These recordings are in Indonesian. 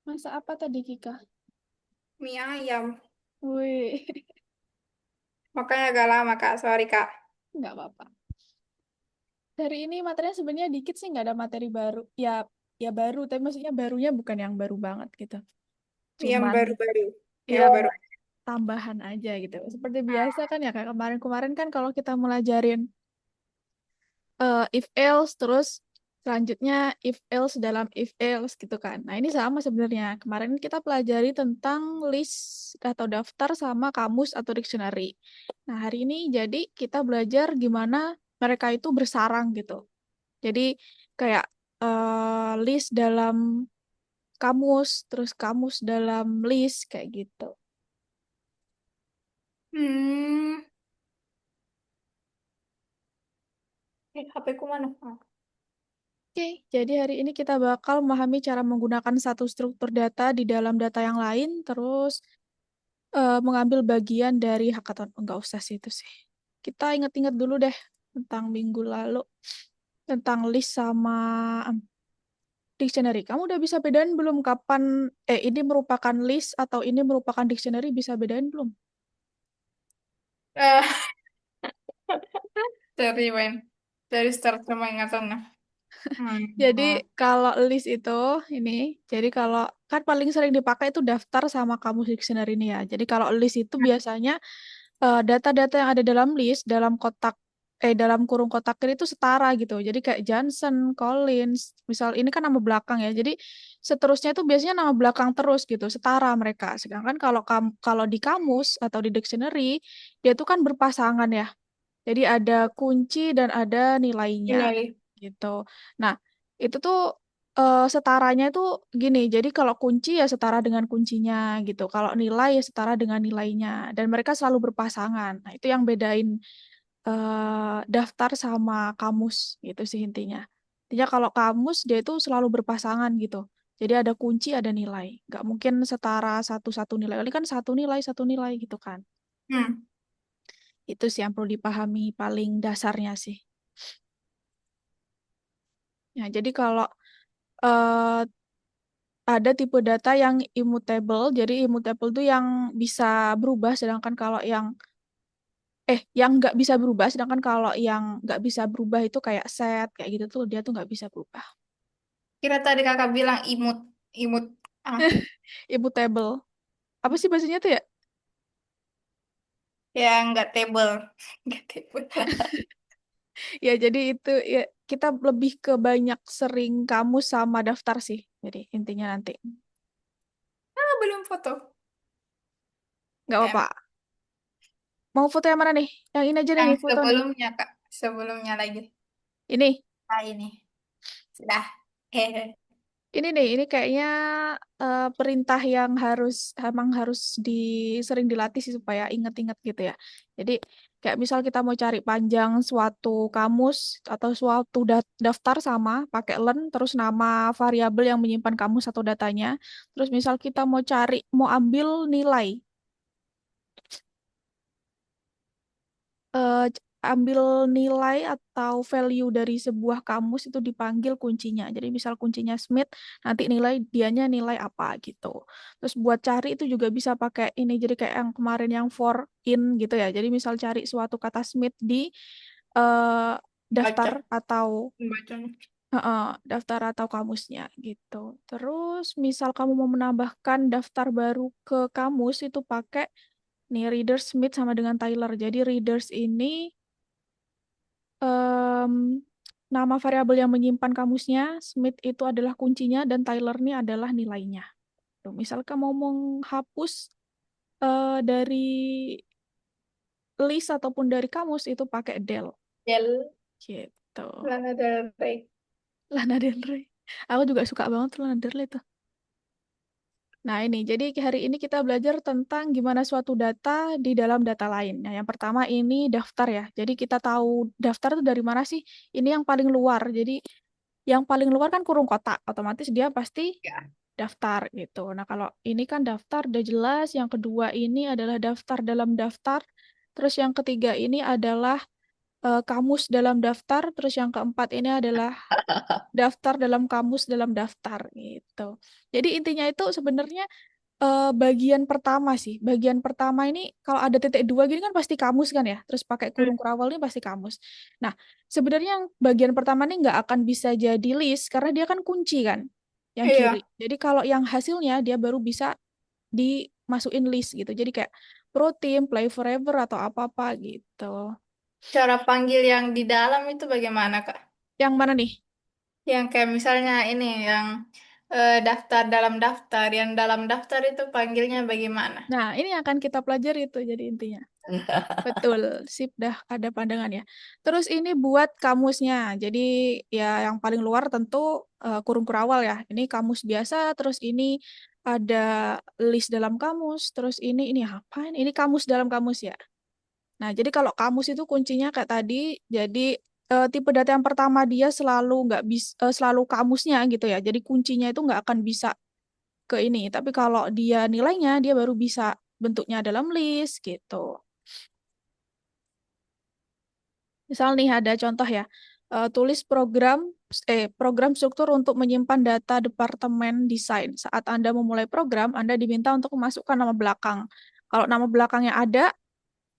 Masa apa tadi, Kika? Mie ayam. Wih, Makanya agak lama, Kak. Sorry, Kak. nggak apa-apa. Hari ini materinya sebenarnya dikit sih, nggak ada materi baru. Ya, ya baru, tapi maksudnya barunya bukan yang baru banget gitu. Yang Cuman baru-baru. ya Yang baru. tambahan aja gitu. Seperti biasa kan ya, kayak kemarin-kemarin kan kalau kita melajarin if else, terus selanjutnya if else dalam if else gitu kan. Nah, ini sama sebenarnya. Kemarin kita pelajari tentang list atau daftar sama kamus atau dictionary. Nah, hari ini jadi kita belajar gimana mereka itu bersarang gitu. Jadi kayak list dalam kamus, terus kamus dalam list kayak gitu. Hmm. HP ku mana? Oh. Oke, jadi hari ini kita bakal memahami cara menggunakan satu struktur data di dalam data yang lain, terus mengambil bagian dari hackathon. Enggak usah sih itu sih. Kita ingat-ingat dulu deh tentang minggu lalu, tentang list sama dictionary. Kamu udah bisa bedain belum kapan, ini merupakan list atau ini merupakan dictionary, bisa bedain belum? Eh, dari when? Dari start sama ingatannya. Jadi Hmm. kalau list itu ini, jadi kalau kan paling sering dipakai itu daftar sama kamus dictionary ini ya. Jadi kalau list itu biasanya data-data yang ada dalam list dalam kotak dalam kurung kotak kiri itu setara gitu. Jadi kayak Johnson, Collins, misal ini kan nama belakang ya. Jadi seterusnya itu biasanya nama belakang terus gitu, setara mereka. Sedangkan kalau di kamus atau di dictionary dia itu kan berpasangan ya. Jadi ada kunci dan ada nilainya Nilai. gitu. Nah, itu tuh setaranya itu gini. Jadi kalau kunci ya setara dengan kuncinya gitu. Kalau nilai ya setara dengan nilainya. Dan mereka selalu berpasangan. Nah, itu yang bedain daftar sama kamus gitu sih intinya. Intinya kalau kamus dia itu selalu berpasangan gitu. Jadi ada kunci, ada nilai. Nggak mungkin setara satu-satu nilai. Ini kan satu nilai gitu kan. Hmm. Itu sih yang perlu dipahami paling dasarnya sih. Ya, jadi kalau eh, ada tipe data yang immutable, jadi immutable itu yang bisa berubah, sedangkan kalau yang nggak bisa berubah, sedangkan kalau yang nggak bisa berubah itu kayak set, kayak gitu tuh dia tuh nggak bisa berubah. Kira tadi kakak bilang imut. Imut. Ah. Immutable. Apa sih bahasanya tuh ya? Ya, nggak table. Nggak table. Ya, jadi itu ya kita lebih ke banyak sering kamu sama daftar sih. Jadi intinya nanti. Ah, belum foto. Nggak Em, apa-apa. Mau foto yang mana nih? Yang ini aja deh yang nih foto nih. sebelumnya, Kak. Sebelumnya lagi. Ini. Ah, ini. Sudah. Ini nih, ini kayaknya perintah yang emang harus sering dilatih sih supaya inget-inget gitu ya. Jadi kayak misal kita mau cari panjang suatu kamus atau suatu daftar sama pakai len, terus nama variabel yang menyimpan kamus atau datanya. Terus misal kita mau ambil nilai eh, ambil nilai atau value dari sebuah kamus itu dipanggil kuncinya. Jadi misal kuncinya Smith, nanti dianya nilai apa gitu. Terus buat cari itu juga bisa pakai ini. Jadi kayak yang kemarin yang for in gitu ya. Jadi misal cari suatu kata Smith di eh, daftar Baca. atau Bacanya. daftar atau kamusnya gitu. Terus misal kamu mau menambahkan daftar baru ke kamus itu pakai nih Readers Smith sama dengan Tyler. Jadi Readers ini em, nama variabel yang menyimpan kamusnya, Smith itu adalah kuncinya, dan Tyler ini adalah nilainya. Tuh, misal kamu mau menghapus dari list ataupun dari kamus itu pakai del. Del. Gitu. Lana Del Rey. Lana Del Rey. Aku juga suka banget tuh Lana Del Rey tuh. Nah ini, jadi hari ini kita belajar tentang gimana suatu data di dalam data lain. Nah yang pertama ini daftar ya. Jadi kita tahu daftar itu dari mana sih? Ini yang paling luar. Jadi yang paling luar kan kurung kotak, otomatis dia pasti Ya. daftar gitu. Nah, kalau ini kan daftar udah jelas, yang kedua ini adalah daftar dalam daftar, terus yang ketiga ini adalah kamus dalam daftar, terus yang keempat ini adalah daftar dalam kamus dalam daftar gitu. Jadi intinya itu sebenarnya bagian pertama sih. Bagian pertama ini kalau ada titik dua gini kan pasti kamus kan ya. Terus pakai Hmm, kurung kerawal ini pasti kamus. Nah, sebenarnya yang bagian pertama ini nggak akan bisa jadi list karena dia kan kunci kan, yang kiri. iya. Jadi kalau yang hasilnya dia baru bisa dimasukin list gitu. Jadi kayak Pro Team, Play Forever atau apa-apa gitu. Cara panggil yang di dalam itu bagaimana, Kak? Yang mana nih? Yang kayak misalnya ini, yang daftar dalam daftar. Yang dalam daftar itu panggilnya bagaimana? Nah, ini yang akan kita pelajari itu jadi intinya. Betul, sip dah ada pandangan ya. Terus ini buat kamusnya. Jadi ya yang paling luar tentu kurung kurawal ya. Ini kamus biasa, terus ini ada list dalam kamus, terus ini apa? Ini kamus dalam kamus ya. Nah, jadi kalau kamus itu kuncinya kayak tadi, jadi tipe data yang pertama dia selalu nggak bisa selalu kamusnya gitu ya. Jadi kuncinya itu nggak akan bisa ke ini. Tapi kalau dia nilainya dia baru bisa bentuknya dalam list gitu. Misal nih ada contoh ya, tulis program struktur untuk menyimpan data departemen desain. Saat Anda memulai program, Anda diminta untuk memasukkan nama belakang. Kalau nama belakangnya ada,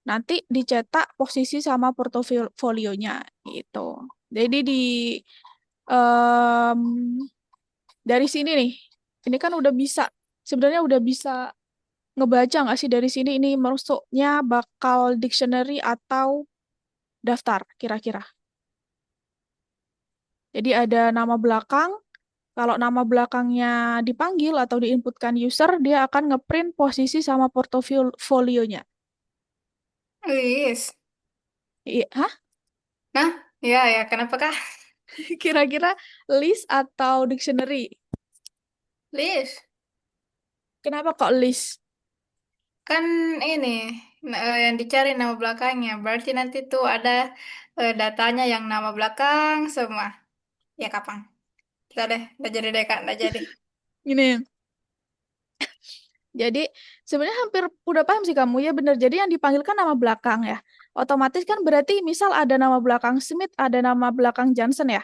nanti dicetak posisi sama portofolionya gitu. Jadi em, dari sini nih, ini kan udah bisa, sebenarnya udah bisa ngebaca nggak sih dari sini ini masuknya bakal dictionary atau daftar kira-kira. Jadi ada nama belakang. Kalau nama belakangnya dipanggil atau diinputkan user, dia akan ngeprint posisi sama portofolionya. Wis. Hah? Nah, ya ya, kenapa Kak? Kira-kira list atau dictionary? List. Kenapa kok list? Kan ini yang dicari nama belakangnya. Berarti nanti tuh ada datanya yang nama belakang semua. Ya kapan? Kita deh, udah jadi deh Kak, udah jadi. Ini. Jadi sebenarnya hampir udah paham sih kamu ya bener. Jadi yang dipanggilkan nama belakang ya. Otomatis kan berarti misal ada nama belakang Smith, ada nama belakang Johnson ya.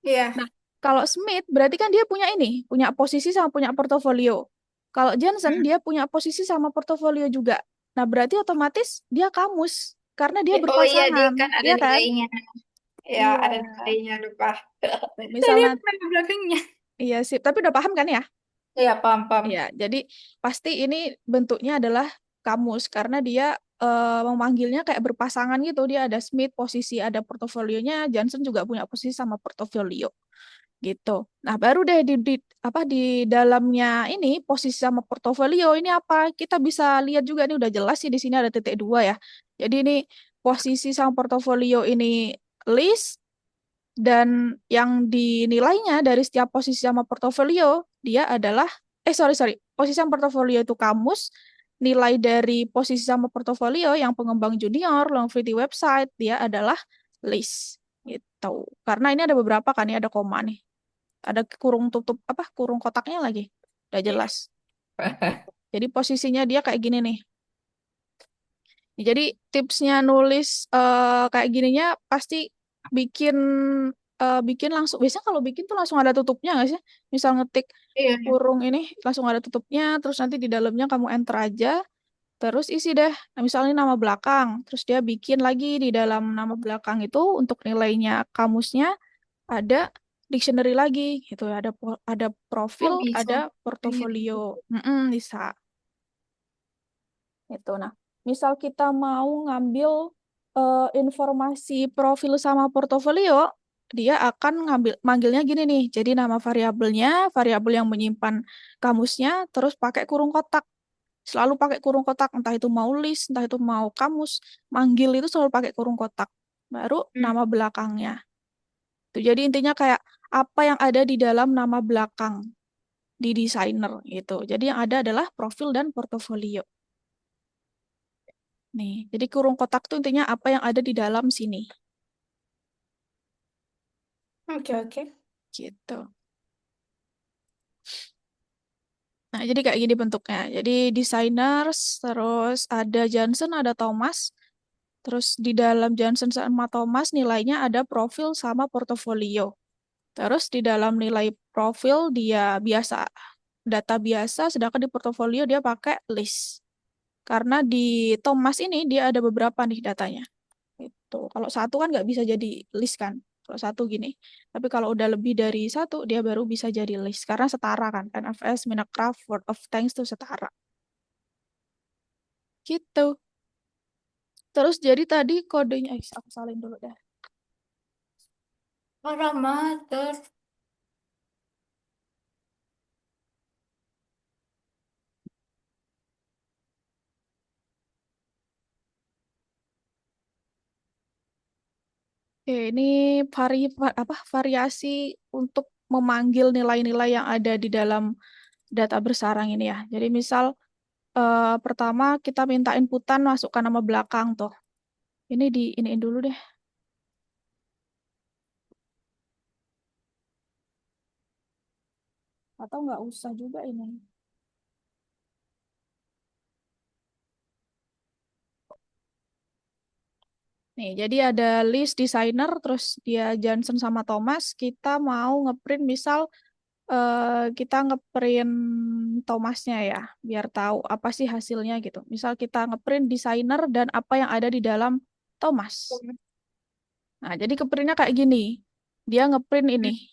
Iya. Nah, kalau Smith berarti kan dia punya ini, punya posisi sama punya portofolio. Kalau Johnson Hmm. dia punya posisi sama portofolio juga. Nah, berarti otomatis dia kamus karena dia Oh iya, dia berpasangan, kan ada iya kan? nilainya. Ya, Iya. ada nilainya lupa. Misal Tadi nanti, apa nama belakangnya? iya sih, tapi udah paham kan ya? Iya, paham, paham. Iya, jadi pasti ini bentuknya adalah kamus karena dia memanggilnya kayak berpasangan gitu. Dia ada Smith posisi ada portofolionya, Johnson juga punya posisi sama portofolio gitu. Nah, baru deh apa di dalamnya ini posisi sama portofolio ini apa? Kita bisa lihat juga nih udah jelas sih di sini ada titik dua ya. Jadi ini posisi sama portofolio ini list dan yang dinilainya dari setiap posisi sama portofolio dia adalah sorry sorry posisi sama portofolio itu kamus, nilai dari posisi sama portofolio yang pengembang junior Longevity website dia adalah list gitu. Karena ini ada beberapa kan ya ada koma nih, ada kurung tutup apa kurung kotaknya lagi udah Iya. jelas. Jadi posisinya dia kayak gini nih. Jadi tipsnya nulis kayak gininya pasti bikin bikin langsung. Biasanya kalau bikin tuh langsung ada tutupnya nggak sih? Misal ngetik Iya. kurung ini langsung ada tutupnya, terus nanti di dalamnya kamu enter aja, terus isi deh. Nah, misalnya nama belakang, terus dia bikin lagi di dalam nama belakang itu untuk nilainya kamusnya ada dictionary lagi gitu ya. Ada Oh, profil, bisa. ada Iya. portofolio. Bisa. Itu. Nah, misal kita mau ngambil informasi profil sama portofolio, dia akan manggilnya gini nih. Jadi nama variabelnya, variabel yang menyimpan kamusnya, terus pakai kurung kotak. Selalu pakai kurung kotak, entah itu mau list, entah itu mau kamus, manggil itu selalu pakai kurung kotak. Baru Hmm. nama belakangnya. Tuh, jadi intinya kayak apa yang ada di dalam nama belakang di desainer gitu. Jadi yang ada adalah profil dan portofolio. Nih, jadi kurung kotak tuh intinya apa yang ada di dalam sini. Oke, oke. Gitu. Nah, jadi kayak gini bentuknya. Jadi designers, terus ada Johnson, ada Thomas. Terus di dalam Johnson sama Thomas nilainya ada profil sama portofolio. Terus di dalam nilai profil dia biasa, data biasa, sedangkan di portofolio dia pakai list. Karena di Thomas ini dia ada beberapa nih datanya. Itu. Kalau satu kan nggak bisa jadi list kan. Kalau satu gini. Tapi kalau udah lebih dari satu, dia baru bisa jadi list. Karena setara kan. NFS, Minecraft, Word of Thanks tuh setara. Gitu. Terus jadi tadi kodenya, aku salin dulu dah. Parah mater. Oke, ini apa variasi untuk memanggil nilai-nilai yang ada di dalam data bersarang ini ya. Jadi misal pertama kita minta inputan masukkan nama belakang tuh. Ini di iniin dulu deh. Atau nggak usah juga ini. Nih, jadi ada list designer, terus dia Johnson sama Thomas. Kita mau ngeprint, misal kita ngeprint Thomasnya ya, biar tahu apa sih hasilnya gitu. Misal kita ngeprint designer dan apa yang ada di dalam Thomas. Nah, jadi keprintnya kayak gini. Dia ngeprint ini,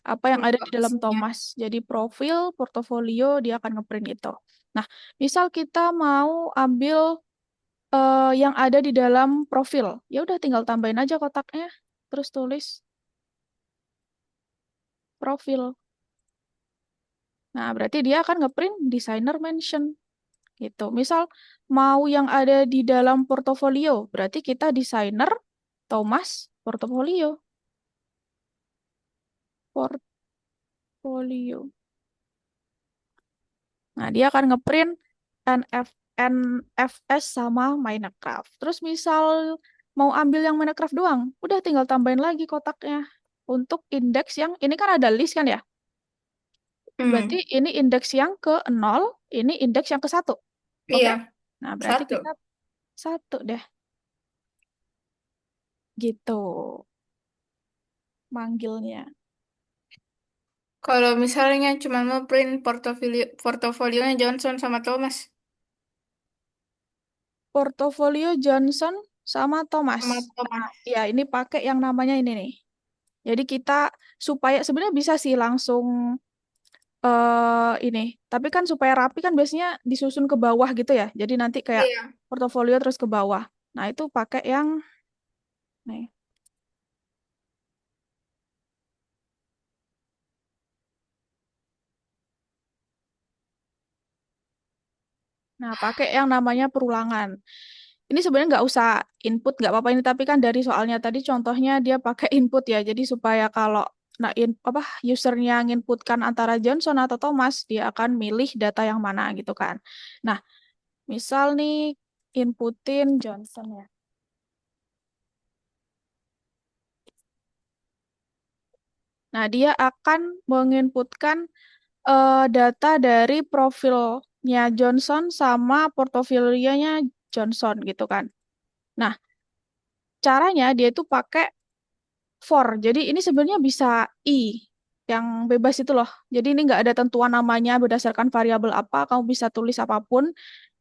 apa yang ada di dalam Isinya. Thomas. Jadi profil, portofolio, dia akan ngeprint itu. Nah, misal kita mau ambil yang ada di dalam profil. Ya udah tinggal tambahin aja kotaknya, terus tulis profil. Nah, berarti dia akan ngeprint designer mention gitu. Misal mau yang ada di dalam portofolio, berarti kita designer Thomas portofolio. Portfolio. Nah, dia akan ngeprint NFS sama Minecraft. Terus misal mau ambil yang Minecraft doang, udah tinggal tambahin lagi kotaknya. Untuk indeks yang, ini kan ada list kan ya? Berarti Hmm. ini indeks yang ke nol, ini indeks yang ke satu. Oke? Iya, Nah, berarti satu. kita satu deh. Gitu manggilnya. Kalau misalnya cuma mau print portofolionya Johnson sama Thomas Portofolio Johnson sama Thomas. sama Nah, Thomas. ya ini pakai yang namanya ini nih. Jadi kita supaya sebenarnya bisa sih langsung ini, tapi kan supaya rapi kan biasanya disusun ke bawah gitu ya. Jadi nanti kayak Iya. portofolio terus ke bawah. Nah, itu pakai yang nih. Nah, pakai yang namanya perulangan. Ini sebenarnya nggak usah input, nggak apa-apa ini, tapi kan dari soalnya tadi contohnya dia pakai input ya. Jadi supaya kalau nah apa usernya nginputkan antara Johnson atau Thomas, dia akan milih data yang mana gitu kan. Nah, misal nih inputin Johnson ya. Nah, dia akan menginputkan data dari profilnya Johnson sama portofolionya Johnson gitu kan. Nah, caranya dia itu pakai for. Jadi ini sebenarnya bisa I yang bebas itu loh. Jadi ini nggak ada tentuan namanya berdasarkan variabel apa, kamu bisa tulis apapun.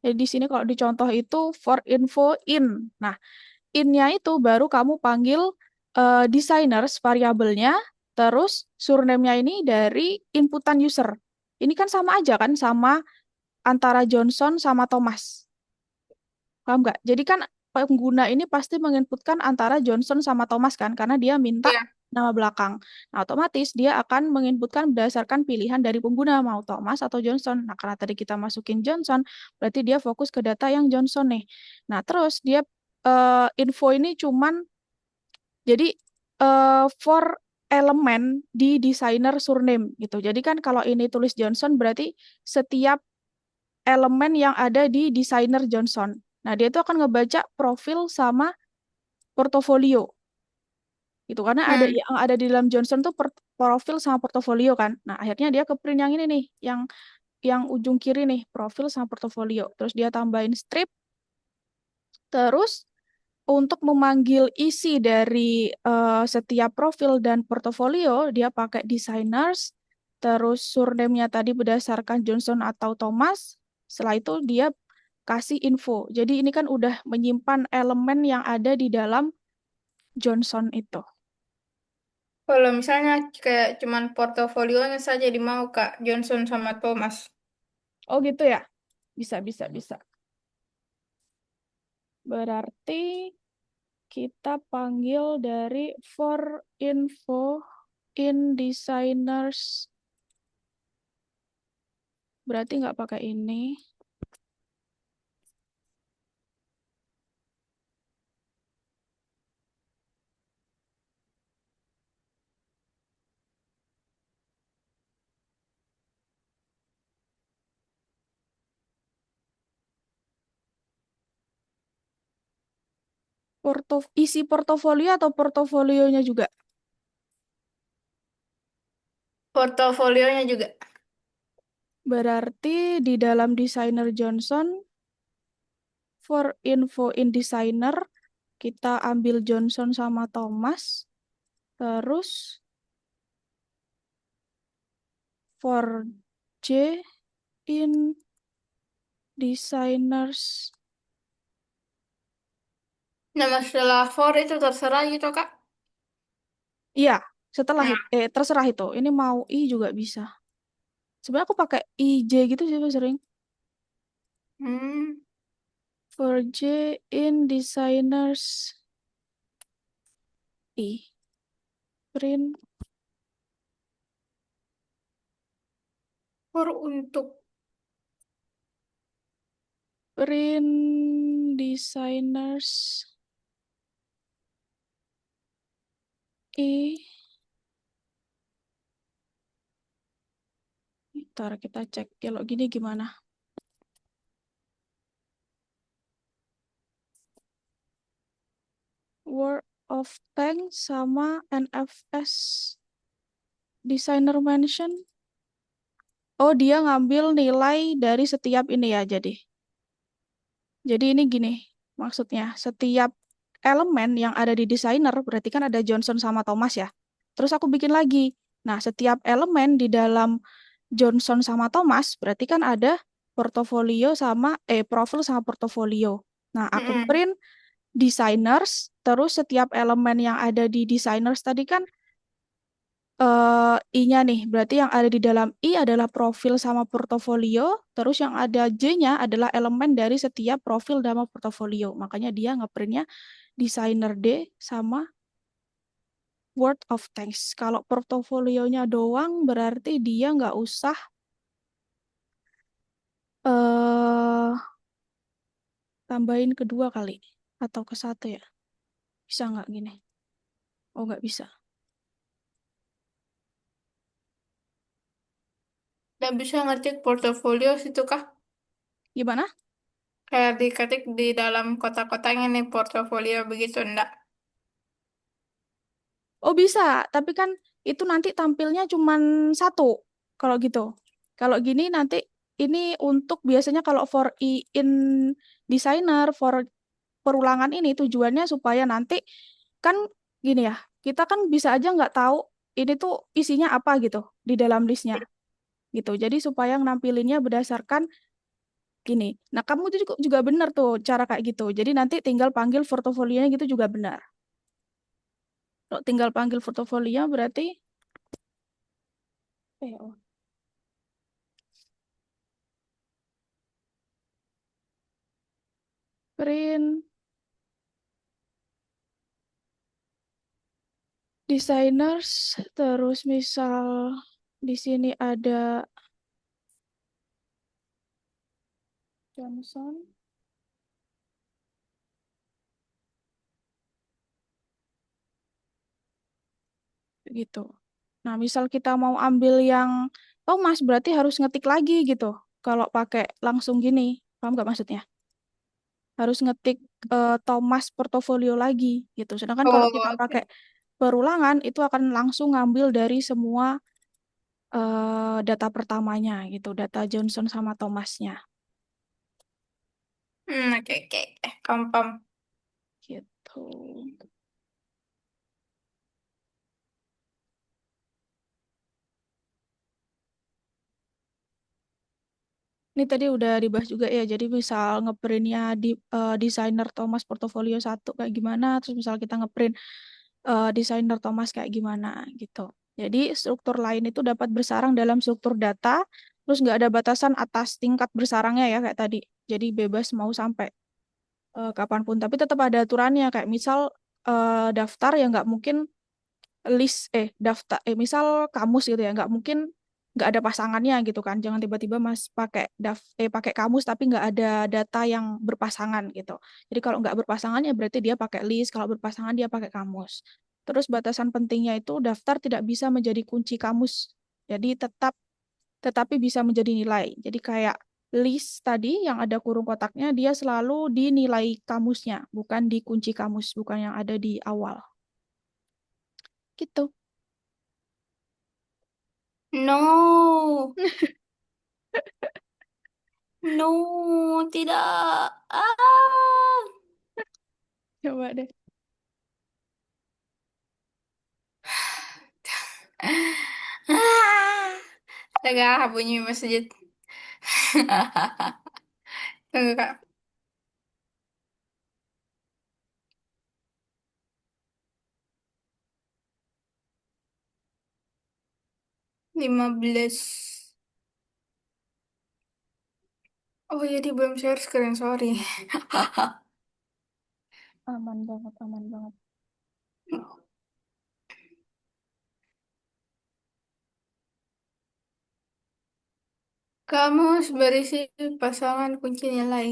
Jadi di sini kalau dicontoh itu for info in. Nah, in-nya itu baru kamu panggil designers variabelnya, terus surname-nya ini dari inputan user. Ini kan sama aja kan sama antara Johnson sama Thomas. Paham nggak? Jadi kan pengguna ini pasti menginputkan antara Johnson sama Thomas kan, karena dia minta Iya. nama belakang. Nah, otomatis dia akan menginputkan berdasarkan pilihan dari pengguna, mau Thomas atau Johnson. Nah, karena tadi kita masukin Johnson, berarti dia fokus ke data yang Johnson nih. Nah, terus dia info ini cuman, jadi for elemen di designer surname gitu. Jadi kan kalau ini tulis Johnson, berarti setiap elemen yang ada di desainer Johnson. Nah, dia itu akan ngebaca profil sama portofolio. Gitu. Karena ada Hmm. yang ada di dalam Johnson tuh profil sama portofolio kan. Nah, akhirnya dia ke print yang ini nih, yang ujung kiri nih, profil sama portofolio. Terus dia tambahin strip, terus untuk memanggil isi dari setiap profil dan portofolio, dia pakai designers, terus surname-nya tadi berdasarkan Johnson atau Thomas. Setelah itu dia kasih info. Jadi ini kan udah menyimpan elemen yang ada di dalam Johnson itu. Kalau misalnya kayak cuman portofolionya saja di mau Kak Johnson sama Thomas. Oh gitu ya? Bisa, bisa, bisa. Berarti kita panggil dari for info in designers. Berarti nggak pakai ini. Isi portofolio atau portofolionya juga. Portofolionya juga. Berarti di dalam desainer Johnson, for info in designer, kita ambil Johnson sama Thomas. Terus for J in designers. Nama setelah for itu terserah gitu Kak. Iya, setelah Nah, itu, terserah itu. Ini mau I juga bisa. Sebenarnya aku pakai IJ gitu sih Pak, sering. hmm, For J in designers I. Print for untuk print designers I. Ntar kita cek kalau gini gimana. Word of Tank sama NFS designer mention. Oh, dia ngambil nilai dari setiap ini ya, jadi. Jadi ini gini, maksudnya setiap elemen yang ada di desainer berarti kan ada Johnson sama Thomas ya. Terus aku bikin lagi. Nah, setiap elemen di dalam Johnson sama Thomas berarti kan ada portofolio sama profil sama portofolio. Nah, aku mm-mm. print designers, terus setiap elemen yang ada di designers tadi kan I-nya nih, berarti yang ada di dalam I adalah profil sama portofolio, terus yang ada J-nya adalah elemen dari setiap profil sama portofolio. Makanya dia ngeprintnya designer D sama word of thanks. Kalau portofolionya doang, berarti dia nggak usah eh tambahin kedua kali atau ke satu ya. Bisa nggak gini? Oh, nggak bisa. Dan bisa ngetik portofolio situ Kak. Gimana? Kayak diketik di dalam kotak-kotaknya nih portofolio begitu enggak? Oh bisa, tapi kan itu nanti tampilnya cuman satu kalau gitu. Kalau gini nanti ini untuk biasanya kalau for in designer, for perulangan ini tujuannya supaya nanti kan gini ya, kita kan bisa aja nggak tahu ini tuh isinya apa gitu di dalam listnya gitu. Jadi supaya nampilinnya berdasarkan gini. Nah kamu itu juga benar tuh cara kayak gitu. Jadi nanti tinggal panggil portofolionya gitu juga benar. Kalau tinggal panggil portofolio berarti oh, print designers, terus misal di sini ada Johnson, gitu. Nah, misal kita mau ambil yang Thomas, berarti harus ngetik lagi gitu. Kalau pakai langsung gini, paham nggak maksudnya? Harus ngetik Thomas portofolio lagi gitu. Sedangkan kalau Oh, kita pakai oke. perulangan, itu akan langsung ngambil dari semua data pertamanya gitu, data Johnson sama Thomasnya. Oke, oke. Paham, paham. Gitu. Tuh. Ini tadi udah dibahas juga ya. Jadi misal ngeprintnya di desainer Thomas Portofolio satu kayak gimana, terus misal kita ngeprint desainer Thomas kayak gimana gitu. Jadi struktur lain itu dapat bersarang dalam struktur data, terus nggak ada batasan atas tingkat bersarangnya ya kayak tadi. Jadi bebas mau sampai kapanpun. Tapi tetap ada aturannya kayak misal daftar ya nggak mungkin daftar misal kamus gitu ya nggak mungkin nggak ada pasangannya gitu kan jangan tiba-tiba mas pakai kamus tapi nggak ada data yang berpasangan gitu jadi kalau nggak berpasangan ya berarti dia pakai list kalau berpasangan dia pakai kamus terus batasan pentingnya itu daftar tidak bisa menjadi kunci kamus jadi tetapi bisa menjadi nilai jadi kayak list tadi yang ada kurung kotaknya dia selalu dinilai kamusnya bukan di kunci kamus bukan yang ada di awal gitu. No, no, tidak. Ah. Coba deh. Ah. Tengah bunyi masjid. Tunggu, Kak. 15. Oh iya, dia belum share screen, sorry. Aman banget, aman banget. Kamu berisi pasangan kunci nilai.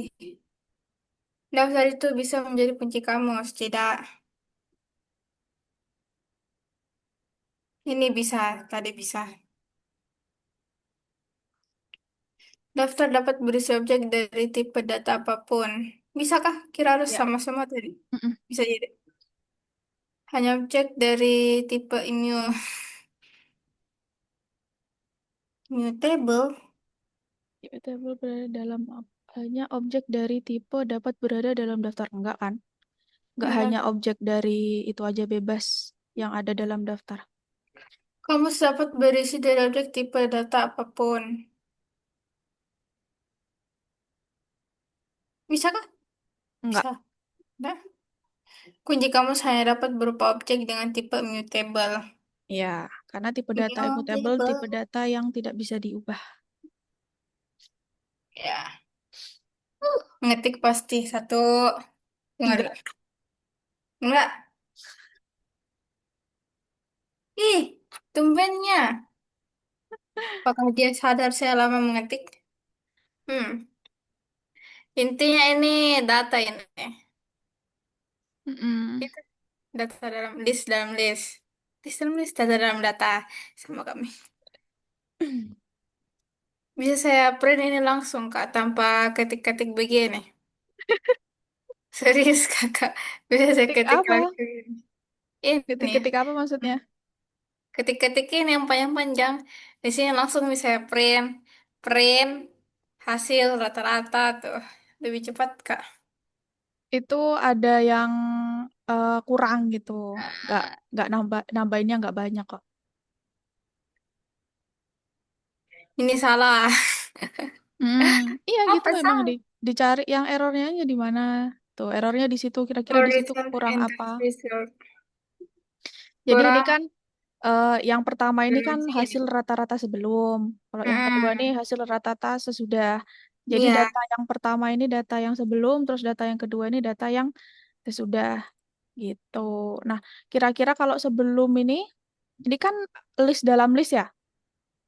Daftar itu bisa menjadi kunci kamus, tidak. Ini bisa, tadi bisa. Daftar dapat berisi objek dari tipe data apapun. Bisakah? Kira harus Ya. sama-sama tadi. Mm-mm. Bisa jadi. Hanya objek dari tipe immutable. Immutable berada dalam hanya objek dari tipe dapat berada dalam daftar. Enggak kan? Enggak hanya Enggak. objek dari itu aja bebas yang ada dalam daftar. Kamu dapat berisi dari objek tipe data apapun. Bisakah? Enggak. Bisa. Nah, kunci kamus hanya dapat berupa objek dengan tipe immutable. Ya, karena tipe data immutable tipe Immutable. data yang tidak bisa diubah. Ya. Ngetik pasti satu. Tunggu Tiga. dulu. Enggak. Ih, tumbennya. Apakah dia sadar saya lama mengetik? Hmm. Intinya ini data ini. Mm-mm. Itu data dalam list dalam list. List dalam list data dalam data sama kami. Bisa saya print ini langsung Kak tanpa ketik-ketik begini. Serius Kakak. Bisa saya Ketik ketik apa? langsung ini. Ini Ketik-ketik apa maksudnya? ketik-ketik ini yang panjang-panjang. Di sini langsung bisa saya print, print hasil rata-rata tuh. Lebih cepat Kak. Itu ada yang kurang gitu. Nggak Nah, nggak nambahinnya nggak banyak kok. ini salah. Hmm, iya gitu Apa emang salah? dicari yang errornya aja di mana. Tuh, errornya di situ kira-kira di situ Horizon kurang apa. interface your Jadi ini kurang kan yang pertama ini kan dimensi ini. hasil rata-rata sebelum. Kalau yang kedua ini Mm-mm. hasil rata-rata sesudah. Jadi Iya, data yang pertama ini data yang sebelum, terus data yang kedua ini data yang sesudah gitu. Nah, kira-kira kalau sebelum ini kan list dalam list ya.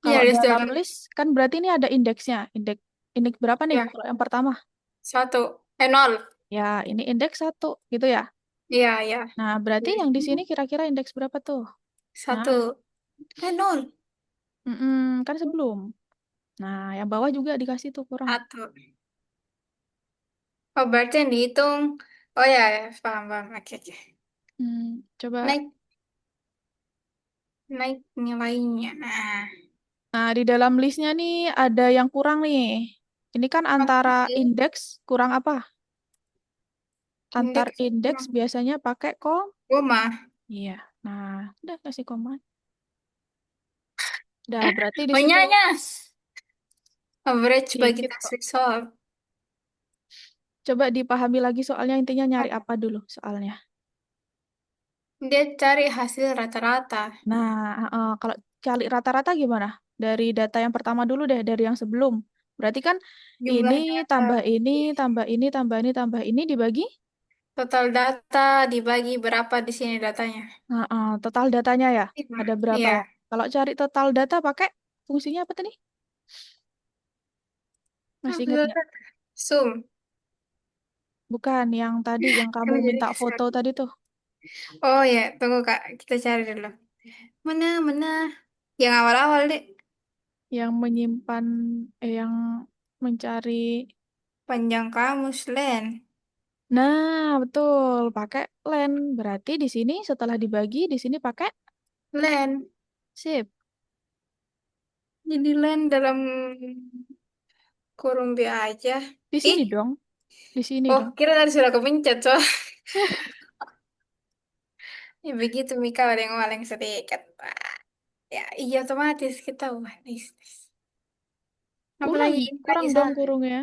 iya Kalau di dalam dalam list kan berarti ini ada indeksnya. Indeks berapa nih ya kalau yang pertama? satu nol. Ya, ini indeks satu gitu ya. Iya iya. Nah, berarti yang di sini kira-kira indeks berapa tuh? Nah, Satu nol kan sebelum. Nah, yang bawah juga dikasih tuh kurang. satu. Oh berarti yang dihitung. Oh ya, ya. Paham paham. Oke oke. Coba. Naik naik nilainya. Nah, Nah, di dalam listnya nih ada yang kurang nih. Ini kan antara oke. indeks kurang apa? Antar Indeks indeks kurang. biasanya pakai kom. Koma. Iya. Nah, udah kasih koma. Dah, berarti di Oh, situ nyanya. Average bagi dikit tes kok. result. Coba dipahami lagi soalnya intinya nyari apa dulu soalnya. Dia cari hasil rata-rata. Nah, kalau cari rata-rata gimana? Dari data yang pertama dulu deh, dari yang sebelum. Berarti kan ini Jumlah data. tambah ini, tambah ini, tambah ini, tambah ini dibagi. Total data dibagi berapa di sini datanya? Total datanya ya. Lima. Ada berapa ya? Iya. Kalau cari total data pakai fungsinya apa tadi? Masih ingat Total nggak? data. Zoom. Bukan yang tadi, yang kamu Kan jadi minta kesel. foto tadi tuh. Oh ya, tunggu Kak. Kita cari dulu. Mana, mana? Yang awal-awal deh. Yang menyimpan, yang mencari. Panjang kamus, Len. Nah, betul. Pakai len. Berarti di sini setelah dibagi, di sini pakai Len. sip. Jadi Len dalam kurung B aja. Di Ih, sini dong. Di sini oh dong. kira tadi sudah kepencet, so. Ya begitu Mika oleng-oleng sedikit. Wah, ya, iya otomatis kita wah, nice, nice. Kurang, Apalagi kurang lagi dong salah. kurungnya.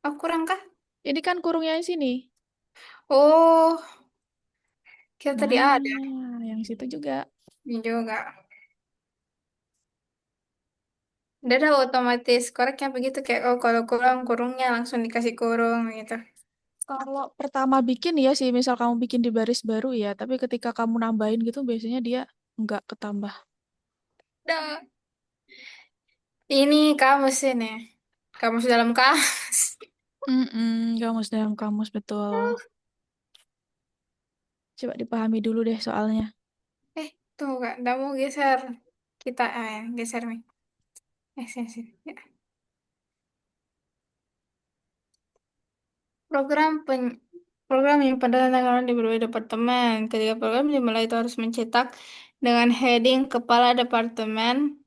Oh, kurang kah? Ini kan kurungnya yang sini. Oh, kita tadi ada. Nah, yang situ juga. Ini juga. Udah dah otomatis koreknya begitu kayak oh kalau kurang kurungnya langsung dikasih kurung gitu. Kalau pertama bikin ya sih, misal kamu bikin di baris baru ya, tapi ketika kamu nambahin gitu biasanya dia nggak ketambah. Dah. Ini kamus ini. Kamus dalam kamus. Kamus dalam kamus betul. Coba dipahami dulu deh soalnya. Tunggu Kak, nggak mau geser. Kita geser nih. Sini, sini. Ya. Program pen program yang pada tanggalan di berbagai departemen. Ketika program dimulai itu harus mencetak dengan heading kepala departemen,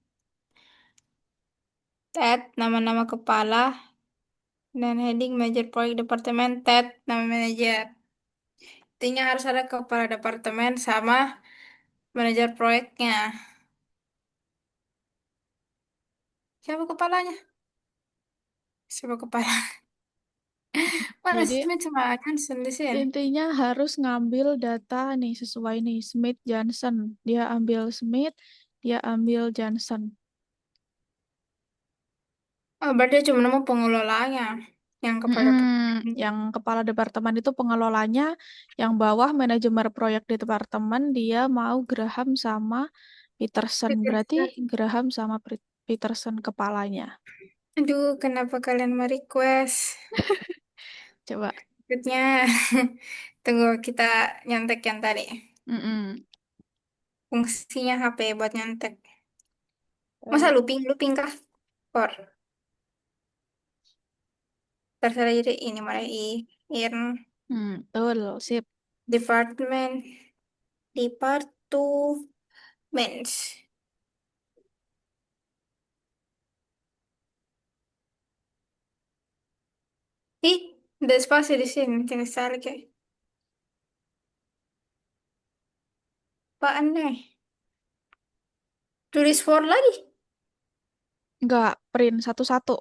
tab nama-nama kepala, dan heading manajer proyek departemen, tab nama manajer. Intinya harus ada kepala departemen sama manajer proyeknya. Siapa kepalanya? Siapa kepala? Mana Jadi Smith sama Johnson di sini? intinya harus ngambil data nih sesuai nih Smith Johnson. Dia ambil Smith, dia ambil Johnson. Oh, berarti cuma nemu pengelolanya yang kepala departemen. Yang kepala departemen itu pengelolanya, yang bawah manajemen proyek di departemen dia mau Graham sama Peterson. Berarti Graham sama Peterson kepalanya. Aduh, kenapa kalian merequest? Coba. Berikutnya, tunggu kita nyontek yang tadi. Mm-mm. Fungsinya HP buat nyontek. Masa Eh, looping, looping kah? Or, terserah jadi ini mulai in betul, sip. department, departments. Ih, ada spasi di sini, tinggal sekali kayak. Apaan nih? Tulis for lagi. Enggak, print satu-satu.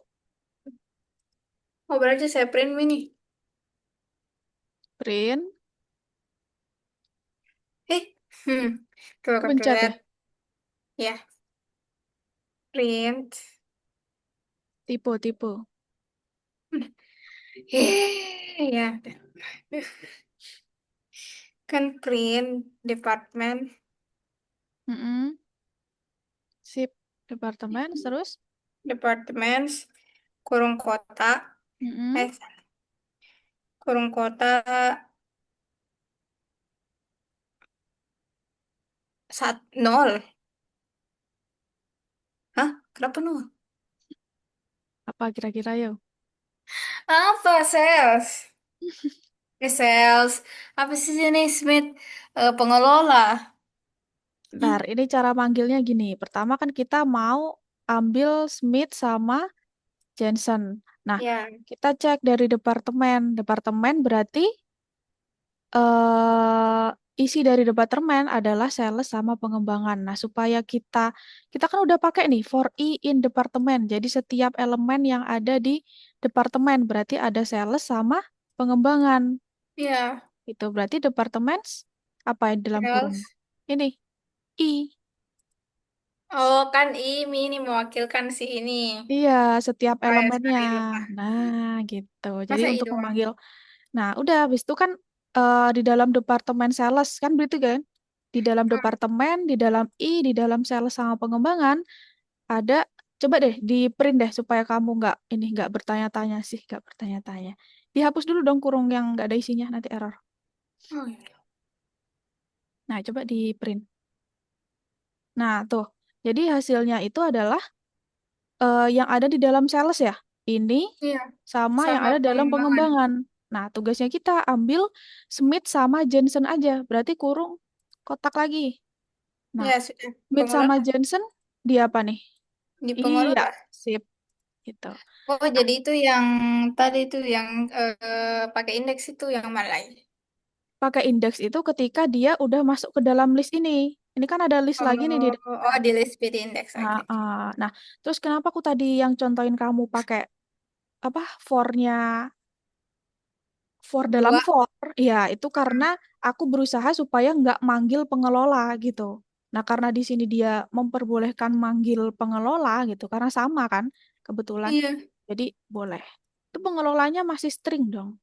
Oh, berarti saya print ini. Print, Eh, hmm, coba kartu kepencet ya. lihat. Ya, print. Tipe, tipe. Ya, kan print department, Mm-mm. Sip. Departemen, terus? departments, kurung kota, Mm-mm. eh, kurung kota nol. Hah? Kenapa nol? Apa kira-kira yo? Apa sales? Sales. Apa sih ini Smith? Pengelola. Bentar, ini cara manggilnya gini. Pertama kan kita mau ambil Smith sama Jensen. Nah, Ya, kita cek dari departemen. Departemen berarti eh isi dari departemen adalah sales sama pengembangan. Nah, supaya kita kan udah pakai nih for E in departemen. Jadi setiap elemen yang ada di departemen berarti ada sales sama pengembangan. Iya, Itu berarti departemen apa yang dalam kurung? sales. Ini I. Oh, kan ini mewakilkan si ini. Iya, setiap Oh ya, elemennya. sorry lupa. Nah, gitu. Jadi Masa I untuk doang? memanggil. Nah, udah habis itu kan di dalam departemen sales kan begitu kan? Di dalam Hmm. departemen, di dalam I, di dalam sales sama pengembangan ada. Coba deh di print deh supaya kamu nggak bertanya-tanya sih, nggak bertanya-tanya. Dihapus dulu dong kurung yang nggak ada isinya nanti error. Oh, iya. Nah, coba di print. Nah, tuh. Jadi hasilnya itu adalah yang ada di dalam sales ya. Ini Iya, sama yang sama ada dalam pengembangan. pengembangan. Nah, tugasnya kita ambil Smith sama Jensen aja. Berarti kurung kotak lagi. Nah, Ya, sudah. Smith sama Pengelola. Jensen di apa nih? Di Iya, pengelola. sip gitu. Oh, Nah, jadi itu yang tadi itu yang pakai indeks itu yang mana lagi? pakai indeks itu ketika dia udah masuk ke dalam list ini. Ini kan ada list lagi nih di Oh, depan. oh di list PD index. Nah, Oke. nah, terus kenapa aku tadi yang contohin kamu pakai apa for-nya for dalam Dua. for, ya itu karena aku berusaha supaya nggak manggil pengelola gitu. Nah, karena di sini dia memperbolehkan manggil pengelola gitu, karena sama kan kebetulan. Iya. Jadi boleh. Itu pengelolanya masih string dong.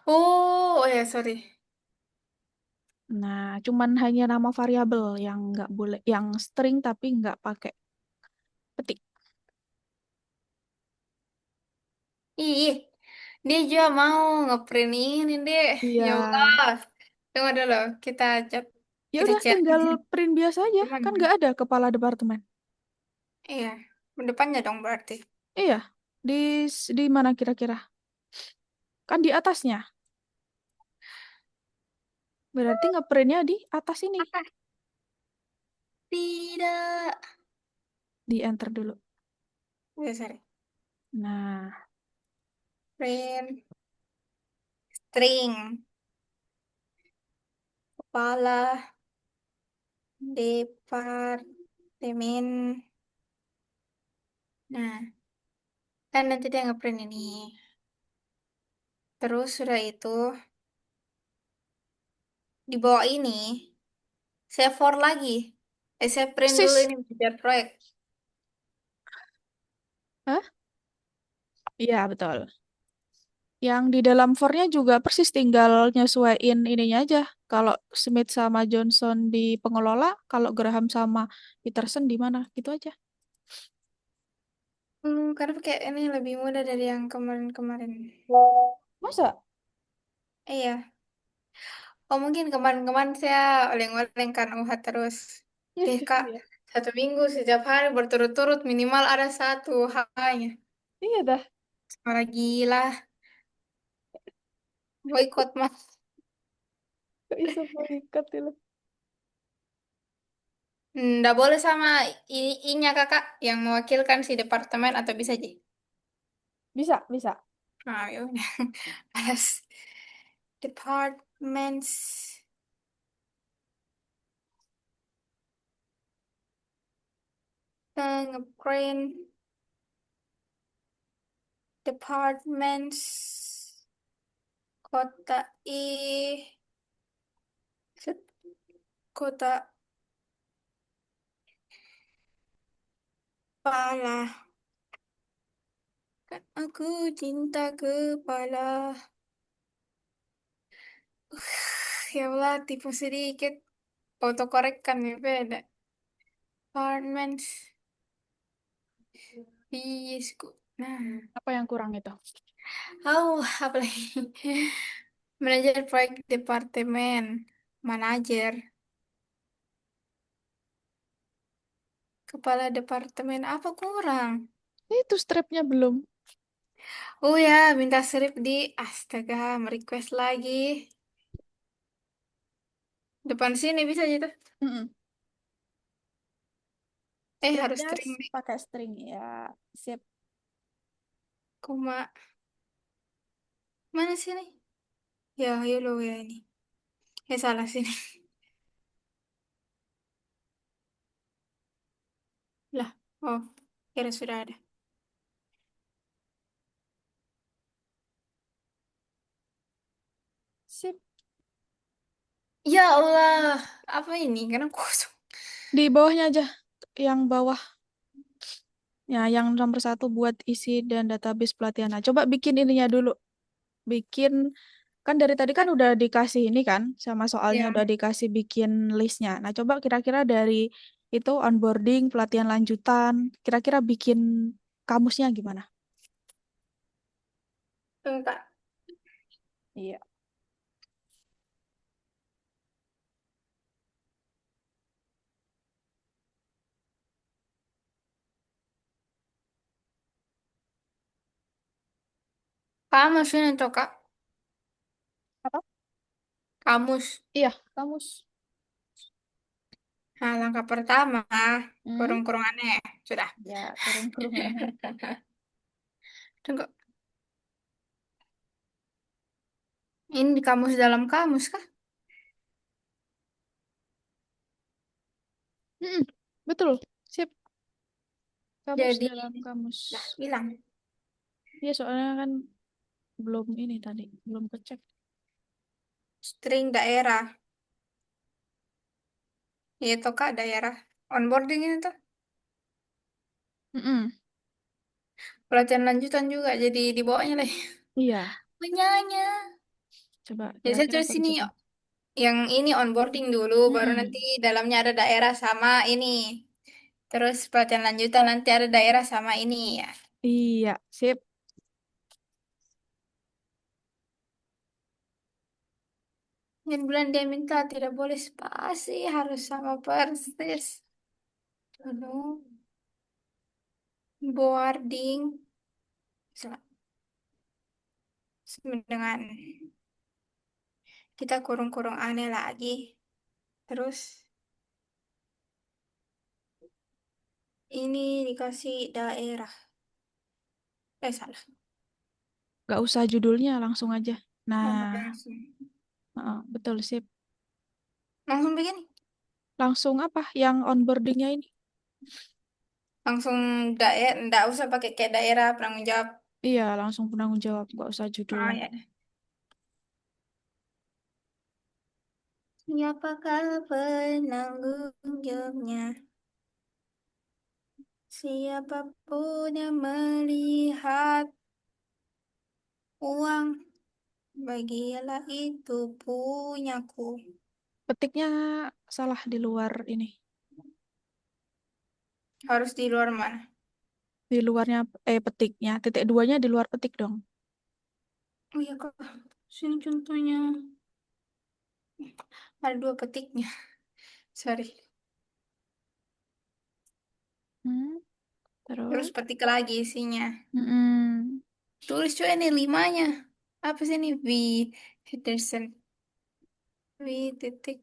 Oh, oh ya, sorry. Nah, cuman hanya nama variabel yang nggak boleh, yang string tapi nggak pakai petik. Ih, dia juga mau ngeprint ini deh. Iya, Ya Allah. Tunggu dulu, ya kita udah chat tinggal aja. print biasa aja, kan Gimana? nggak ada kepala departemen. Iya, depannya dong berarti. Iya, di di mana kira-kira? Kan di atasnya. Berarti ngeprintnya di atas ini. Apa? Tidak. Di enter dulu. Ya, sorry. Nah, Print, string, kepala, departemen. Nah, kan nanti dia ngeprint ini. Terus sudah itu, di bawah ini, saya for lagi. Saya print dulu persis. ini biar proyek. Hah? Iya, betul. Yang di dalam for-nya juga persis tinggal nyesuaiin ininya aja. Kalau Smith sama Johnson di pengelola, kalau Graham sama Peterson di mana? Gitu aja. Karena pakai ini lebih mudah dari yang kemarin-kemarin. Masa? Iya. Oh mungkin kemarin-kemarin saya oleng-oleng kan UH terus. Deh kak, Iya. 1 minggu setiap hari berturut-turut minimal ada satu UH-nya. Iya dah. Malah gila, boykot mas. Kok bisa boikat itu? Nggak boleh sama I-nya kakak yang mewakilkan si departemen atau bisa jadi. Bisa, bisa. Nah, ya udah. Alas. Departments. Ngeprint. Departments. Kota I. Set- Kota Pala. Kan aku cinta kepala. Ya Allah, tipu sedikit. Autocorrect kan ya beda. Departments. Bisku. Nah. Apa yang kurang itu? Oh, apa lagi? Manajer proyek departemen. Manajer. Kepala departemen. Apa kurang? Itu stripnya belum. Oh ya, minta serip di... Astaga, merequest lagi. Depan sini bisa gitu. Mm-mm. Harus Stripnya string nih. pakai string ya. Sip. Koma. Mana sih nih? Ya, ayo lo ya ini. Salah sini. Lah, oh, kira sudah ada. Sip. Ya Allah, apa ini? Karena kosong. Di bawahnya aja, yang bawah. Ya, yang nomor satu buat isi dan database pelatihan. Nah, coba bikin ininya dulu. Bikin, kan dari tadi kan udah dikasih ini kan, sama soalnya Ya, udah dikasih bikin listnya. Nah, coba kira-kira dari itu onboarding, pelatihan lanjutan, kira-kira bikin kamusnya gimana? tunggu Kak. Iya. Kamus ini tuh Kak. Apa? Kamus. Iya, kamus. Nah, langkah pertama, Hmm? kurung-kurungannya. Sudah. Ya, kurung-kurungannya. Tunggu. Ini di kamus dalam kamus kah? Mm-mm, betul. Sip. Kamus Jadi, dalam kamus. dah bilang. Iya, soalnya kan belum ini tadi, belum kecek. String daerah. Itu Kak, daerah. Onboarding ini tuh. Mm-mm. Pelatihan lanjutan juga. Jadi di bawahnya lagi. Iya, Penyanyi. coba Biasanya kira-kira terus ini kerjakan. yang ini onboarding dulu, baru nanti Mm-mm. dalamnya ada daerah sama ini. Terus pelatihan lanjutan nanti ada daerah sama ini ya. Iya, sip. Yang bulan dia minta tidak boleh spasi, harus sama persis. Dulu boarding dengan kita kurung-kurung aneh lagi. Terus ini dikasih daerah. Salah. Gak usah judulnya, langsung aja. Oh, Nah, langsung. betul, sip. Langsung begini. Langsung apa yang onboardingnya ini? Langsung daerah, enggak usah pakai kayak daerah penanggung jawab. Iya, langsung penanggung jawab, gak usah judul. Oh ya. Siapakah penanggung jawabnya? Siapapun yang melihat uang, bagilah itu punyaku. Petiknya salah di luar ini. Harus di luar mana? Di luarnya, petiknya. Titik duanya di luar petik dong. Oh iya kak, sini contohnya. Ada dua petiknya. Sorry. Hmm, Terus terus? petik lagi isinya. Mm-mm. Tulis coy ini limanya. Apa sih ini? V. Henderson. V titik.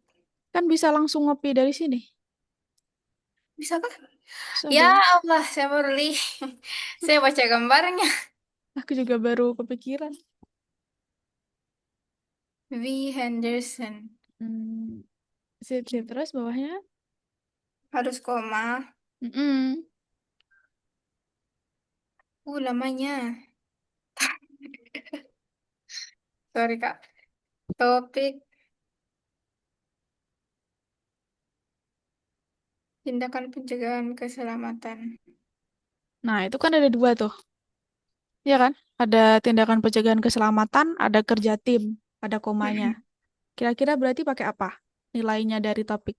Kan bisa langsung ngopi dari sini. Bisa kah? Bisa Ya dong. Allah, saya baru lihat. Saya baca gambarnya. Aku juga baru kepikiran. V. Henderson. Hmm, sip, sip. Terus bawahnya? Harus koma. Mm-mm. Lamanya. Sorry kak. Topik tindakan pencegahan keselamatan. Nah, itu kan ada dua tuh. Iya kan? Ada tindakan pencegahan keselamatan, ada kerja tim, ada komanya. Mm-mm. Kira-kira berarti pakai apa? Nilainya dari topik.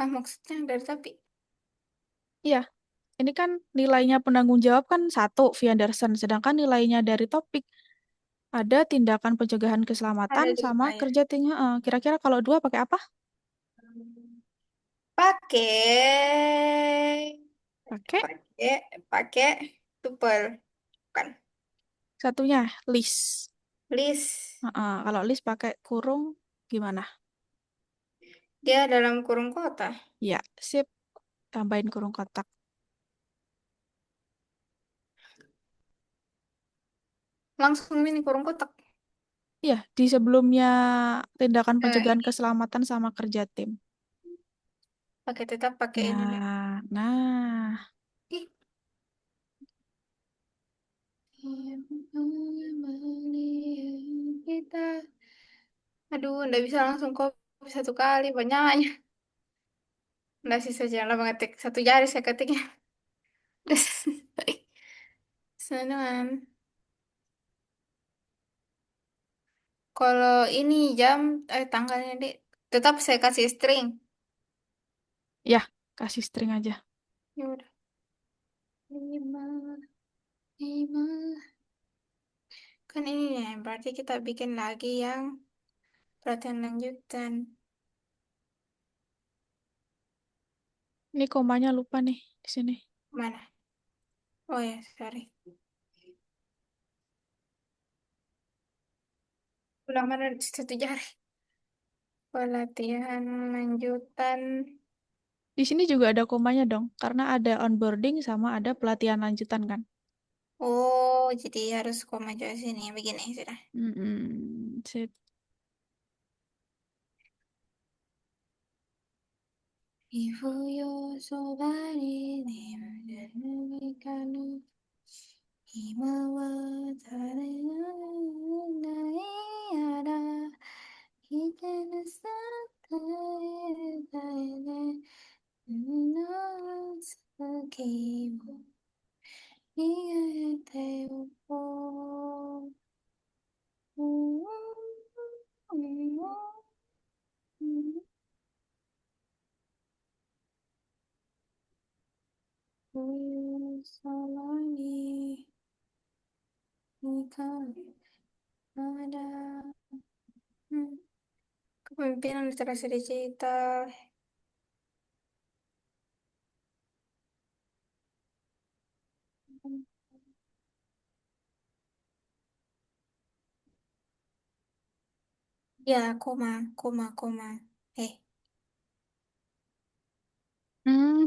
Ah, maksudnya dari tapi. Iya, ini kan nilainya penanggung jawab kan satu, V. Anderson. Sedangkan nilainya dari topik ada tindakan pencegahan keselamatan Ada sama dua ya. kerja tim. Heeh. Kira-kira kalau dua pakai apa? Pakai Pakai pakai pakai tupel kan satunya list. list Heeh. Kalau list pakai kurung gimana? dia dalam kurung kota Ya, sip. Tambahin kurung kotak. langsung ini kurung kotak Iya, di sebelumnya tindakan pencegahan Ini keselamatan sama kerja tim. pakai tetap pakai ini deh. Ya, nah, Ih, kita. Aduh, nggak bisa langsung copy satu kali banyaknya. Nggak sih saja lah mengetik satu jari saya ketiknya. Senang. Kalau ini jam tanggalnya deh tetap saya kasih string. ya kasih string aja. Ya udah. Lima, lima. Kan ini ya, berarti kita bikin lagi yang pelatihan lanjutan. Ini komanya lupa nih di sini. Mana? Oh ya, sorry. Ulang mana satu jari. Pelatihan lanjutan. Di sini juga ada komanya dong, karena ada onboarding sama ada pelatihan lanjutan kan. Oh, jadi harus koma juga sini. Begini sudah. Sip. 冬よそばに眠るかの今は誰もいないやらいてるさ帰りたいね海の先を見上げてよ冬空に光るまだ、hmm. Kepemimpinan literasi digital. Ya, koma, koma, koma. Eh,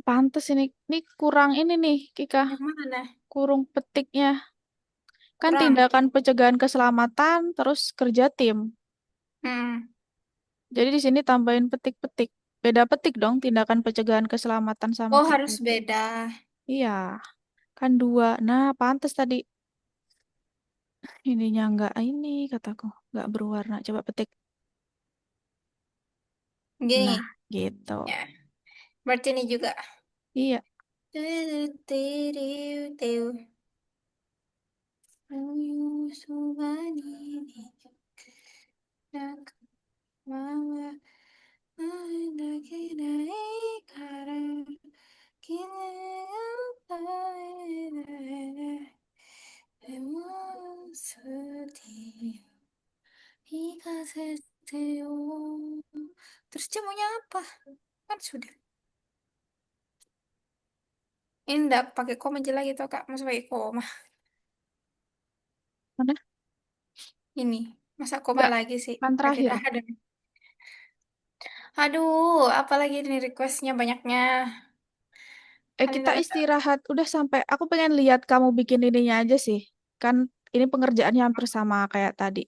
Pantes ini. Ini kurang ini nih, Kika. yang mana? Kurung petiknya. Kan Kurang. tindakan pencegahan keselamatan, terus kerja tim. Hmm. Jadi di sini tambahin petik-petik. Beda petik dong, tindakan pencegahan keselamatan sama Oh, kerja harus tim. beda. Iya, kan dua. Nah, pantes tadi ininya nggak ini, kataku. Nggak berwarna. Coba petik. Nah, Gini. gitu. Ya, berarti ini juga. Iya. Terus dia maunya apa? Kan sudah. Ini enggak pakai koma aja lagi tau Kak. Masa pakai koma? Mana? Ini. Masa koma Nggak. lagi sih? Kan Berarti terakhir. dah ada. Aduh, apalagi ini requestnya banyaknya. Kan Kita enggak ada. istirahat. Udah sampai. Aku pengen lihat kamu bikin ininya aja sih. Kan ini pengerjaannya hampir sama kayak tadi.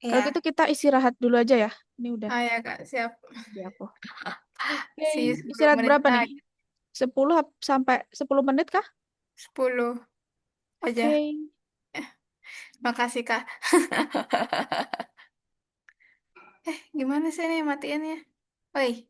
Kalau gitu Ya. kita istirahat dulu aja ya. Ini udah Ah ya Kak, siap. di aku. Oke, See you 10 istirahat menit berapa nih? lagi. 10 sampai 10 menit kah? 10 aja. Oke. Makasih Kak. Gimana sih nih matiinnya? Woi.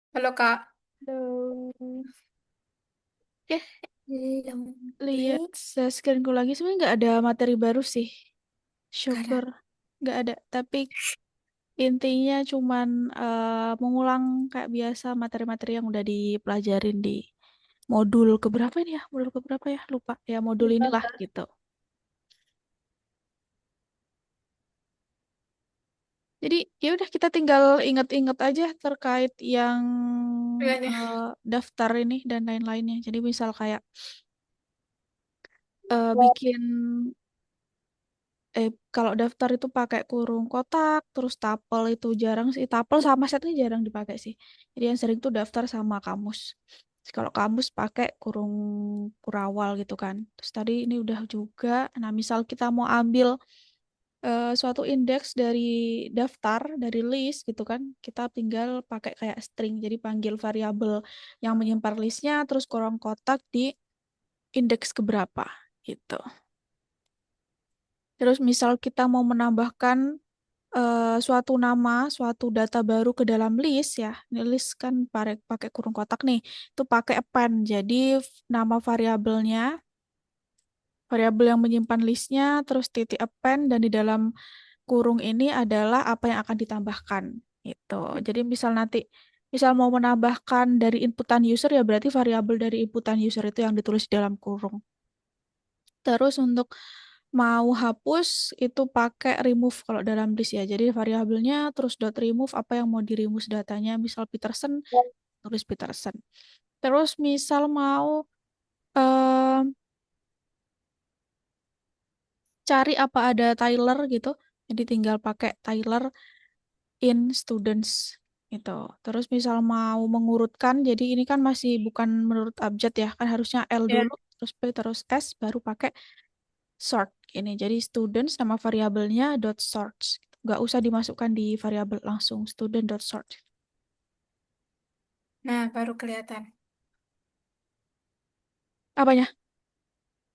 Halo Kak. Halo. Oke, lihat Lampu. screenku lagi. Sebenarnya nggak ada materi baru sih. Syukur. Karena Nggak ada. Tapi intinya cuman mengulang kayak biasa materi-materi yang udah dipelajarin di modul keberapa ini ya? Modul keberapa ya? Lupa. Ya modul inilah gitu. Jadi ya udah kita tinggal inget-inget aja terkait yang Kayaknya. eh, daftar ini dan lain-lainnya. Jadi misal kayak bikin kalau daftar itu pakai kurung kotak, terus tapel itu jarang sih. Tapel sama set ini jarang dipakai sih. Jadi yang sering tuh daftar sama kamus. Kalau kamus pakai kurung kurawal gitu kan. Terus tadi ini udah juga. Nah, misal kita mau ambil suatu indeks dari daftar, dari list gitu kan, kita tinggal pakai kayak string. Jadi panggil variabel yang menyimpan listnya, terus kurung kotak di indeks keberapa gitu. Terus misal kita mau menambahkan suatu nama, suatu data baru ke dalam list ya. Ini list kan pakai pakai kurung kotak nih. Itu pakai append. Jadi nama variabelnya, variabel yang menyimpan listnya, terus titik append dan di dalam kurung ini adalah apa yang akan ditambahkan. Itu. Jadi misal nanti misal mau menambahkan dari inputan user ya berarti variabel dari inputan user itu yang ditulis di dalam kurung. Terus untuk mau hapus itu pakai remove kalau dalam list ya. Jadi variabelnya terus dot remove apa yang mau di remove datanya. Misal Peterson, tulis Peterson. Terus misal mau eh, cari apa ada Tyler gitu. Jadi tinggal pakai Tyler in students gitu. Terus misal mau mengurutkan, jadi ini kan masih bukan menurut abjad ya, kan harusnya L Ya. dulu, terus P, terus S, baru pakai sort ini. Jadi students nama variabelnya dot sorts. Nggak usah dimasukkan di variabel langsung student dot sort. Nah, baru kelihatan. Apanya?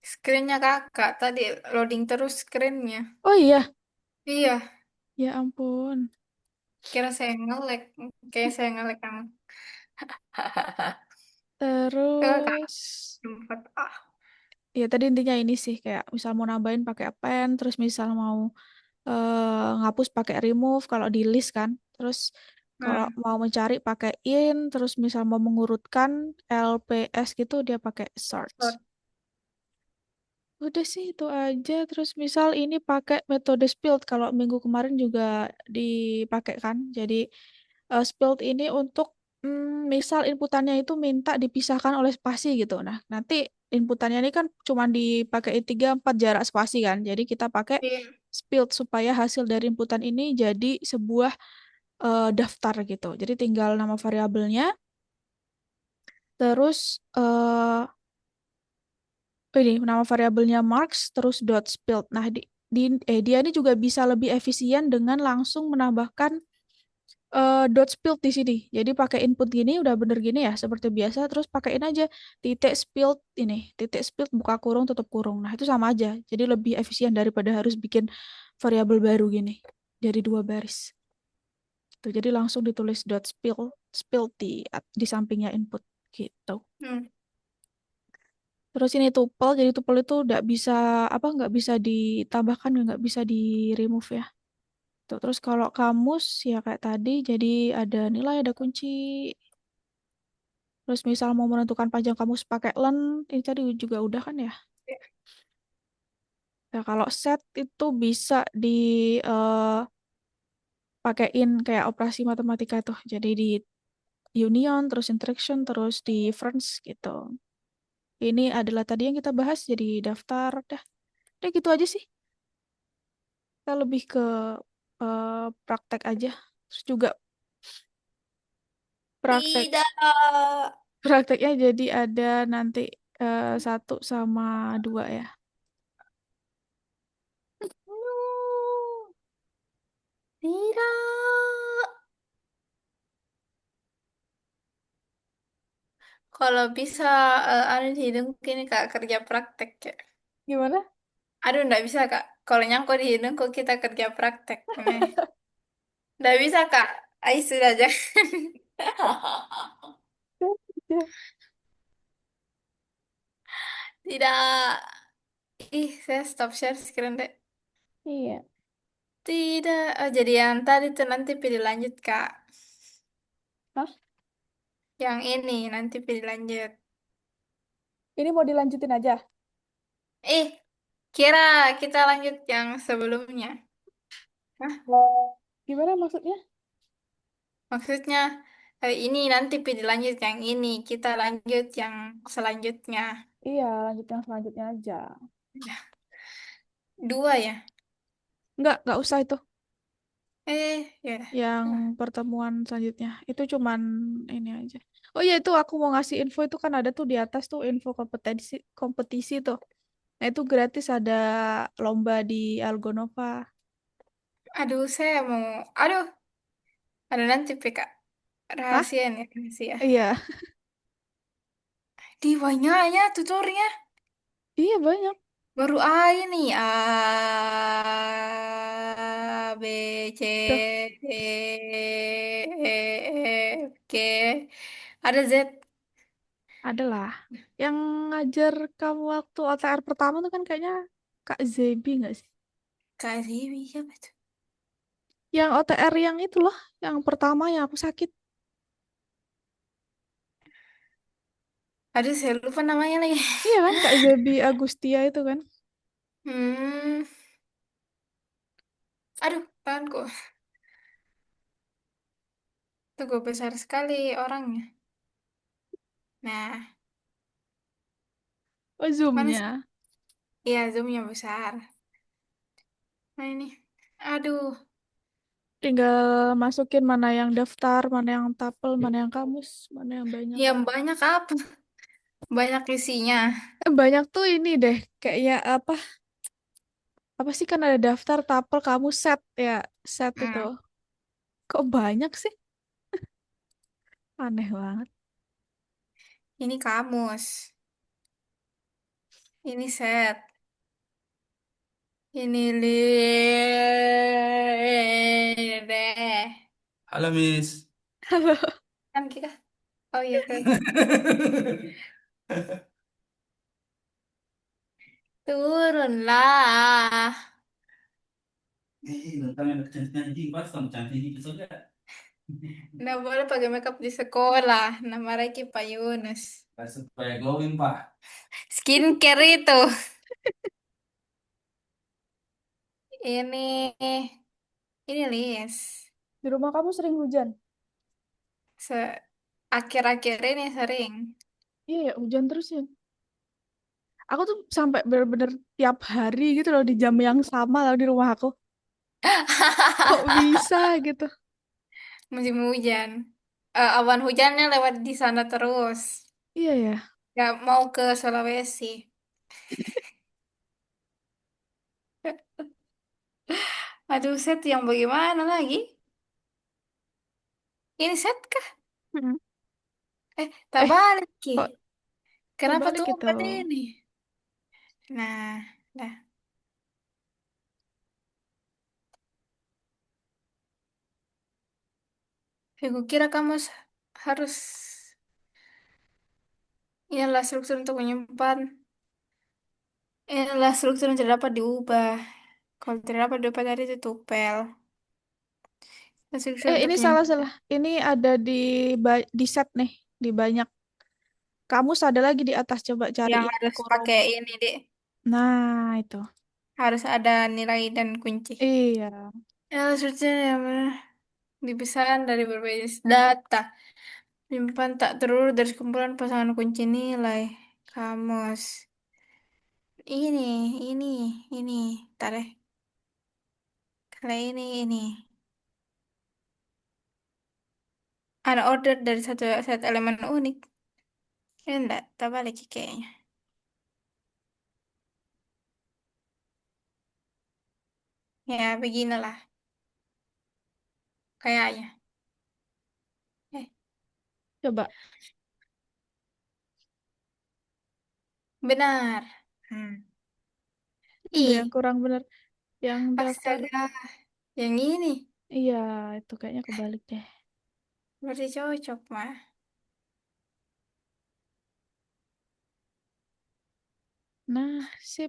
Screennya kakak. Tadi loading terus screennya. Oh iya, Iya, ya ampun. kira saya ngelek. Kayak saya ngelek kamu. Kak, Terus sempat. ya tadi intinya ini sih kayak misal mau nambahin pakai append, terus misal mau ngapus pakai remove kalau di list kan. Terus kalau Hmm. mau mencari pakai in, terus misal mau mengurutkan LPS gitu dia pakai search. Sort. Udah sih itu aja. Terus misal ini pakai metode split kalau minggu kemarin juga dipakai kan. Jadi split ini untuk misal inputannya itu minta dipisahkan oleh spasi gitu. Nah, nanti inputannya ini kan cuma dipakai 3 4 jarak spasi kan. Jadi kita pakai Iya. split supaya hasil dari inputan ini jadi sebuah daftar gitu. Jadi tinggal nama variabelnya, terus ini nama variabelnya marks, terus dot split. Nah, dia ini juga bisa lebih efisien dengan langsung menambahkan dot split di sini. Jadi pakai input gini udah bener gini ya seperti biasa terus pakaiin aja titik split ini, titik split buka kurung tutup kurung. Nah, itu sama aja. Jadi lebih efisien daripada harus bikin variabel baru gini dari dua baris. Tuh, jadi langsung ditulis dot split di sampingnya input gitu. Hmm. Terus ini tuple, jadi tuple itu nggak bisa ditambahkan, nggak bisa di remove ya. Tuh, terus kalau kamus ya kayak tadi, jadi ada nilai, ada kunci. Terus misal mau menentukan panjang kamus pakai len, ini tadi juga udah kan ya. Nah, kalau set itu bisa pakein kayak operasi matematika tuh. Jadi di union, terus interaction, terus difference gitu. Ini adalah tadi yang kita bahas jadi daftar. Udah gitu aja sih. Kita lebih ke praktek aja. Terus juga praktek Tidak. prakteknya jadi ada nanti 1 sama 2 ya. Tidak. Kalau bisa, ada di hidung kini kak kerja praktek ya. Gimana? Aduh, nggak bisa kak. Kalau nyangkut di hidung kok kita kerja praktek. Nih, nggak bisa kak. Ai sudah jangan. Ya, Tidak. Ih, saya stop share screen deh. iya. Tidak. Oh, jadi yang tadi tuh nanti pilih lanjut, Kak. Hah? Yang ini nanti pilih lanjut. Ini mau dilanjutin aja. Eh, kira kita lanjut yang sebelumnya. Hah? Gimana maksudnya? Maksudnya ini nanti pilih lanjut yang ini. Kita lanjut yang selanjutnya. Iya, lanjut yang selanjutnya aja. Ya, dua ya. Nggak usah itu. Ya. Yang Udah. pertemuan selanjutnya. Itu cuman ini aja. Oh iya, itu aku mau ngasih info itu kan ada tuh di atas tuh info kompetisi kompetisi tuh. Nah, itu gratis ada lomba di Algonova. Aduh, saya mau. Aduh, ada nanti PK. Hah? Rahasia nih, rahasia. Iya. Di banyaknya tutornya. Iya banyak. Baru A ini. A, B, C, Tuh, D, E, F, G. Ada Z. adalah. Yang ngajar kamu waktu OTR pertama tuh kan kayaknya Kak Zebi nggak sih? Kak Ziwi siapa tuh? Yang OTR yang itu loh, yang pertama yang aku sakit. Aduh, saya lupa namanya lagi. Iya kan, Kak Zebi Agustia itu kan. Hmm. Aduh, tanganku. Tunggu besar sekali orangnya. Nah, Oh, mana sih? Zoom-nya. Iya, zoomnya besar. Nah ini. Aduh, Tinggal masukin mana yang daftar, mana yang tapel, mana yang kamus, mana yang banyak. yang banyak apa? Banyak isinya. Banyak tuh ini deh, kayaknya apa? Apa sih kan ada daftar, tapel, kamus, set ya, set itu. Hmm. Kok banyak sih? Aneh banget. Ini kamus. Ini set. Ini deh. Halo, Miss. Kan kita. Oh iya, oke. Turunlah. Ih, nantang anak cantik anjing, pas sama cantik ini kesel gak? Nggak boleh pakai makeup di sekolah. Nama Reiki Pak Yunus. Pas supaya glowing, Pak. Skincare itu. Ini. Ini Lis. Di rumah kamu sering hujan? Se Akhir-akhir ini sering. Iya, ya, hujan terus ya. Aku tuh sampai bener-bener tiap hari gitu loh di jam yang sama loh di rumah aku. Kok bisa gitu? Musim hujan. Awan hujannya lewat di sana terus. Iya ya. Gak mau ke Sulawesi. Aduh, set yang bagaimana lagi? Ini set kah? Mm. Tak Eh, balik Ki. kok Kenapa terbalik tuh gitu? obat ini? Nah, dah. Aku kira kamu harus inilah struktur untuk menyimpan. Inilah struktur yang tidak dapat diubah. Kalau tidak dapat diubah tadi itu tupel. Struktur untuk Ini menyimpan. salah-salah. Ini ada di set nih, di banyak. Kamus ada lagi di atas, coba Yang cariin harus kurung. pakai ini, Dek. Nah, itu. Harus ada nilai dan kunci. Iya. Struktur yang dipisahkan dari berbagai jenis data. Simpan tak terurut dari kumpulan pasangan kunci nilai. Kamus. Ini, ini, ini. Tarik. Kali ini. Ada order dari satu elemen unik. Ini enggak, tak balik kayaknya. Ya, beginilah. Kayaknya. Eh, Coba. benar. Hmm. Ada yang Ih, kurang bener. Yang daftar. astaga. Yang ini. Iya, itu kayaknya kebalik deh. Berarti cocok, mah. Nah, sip.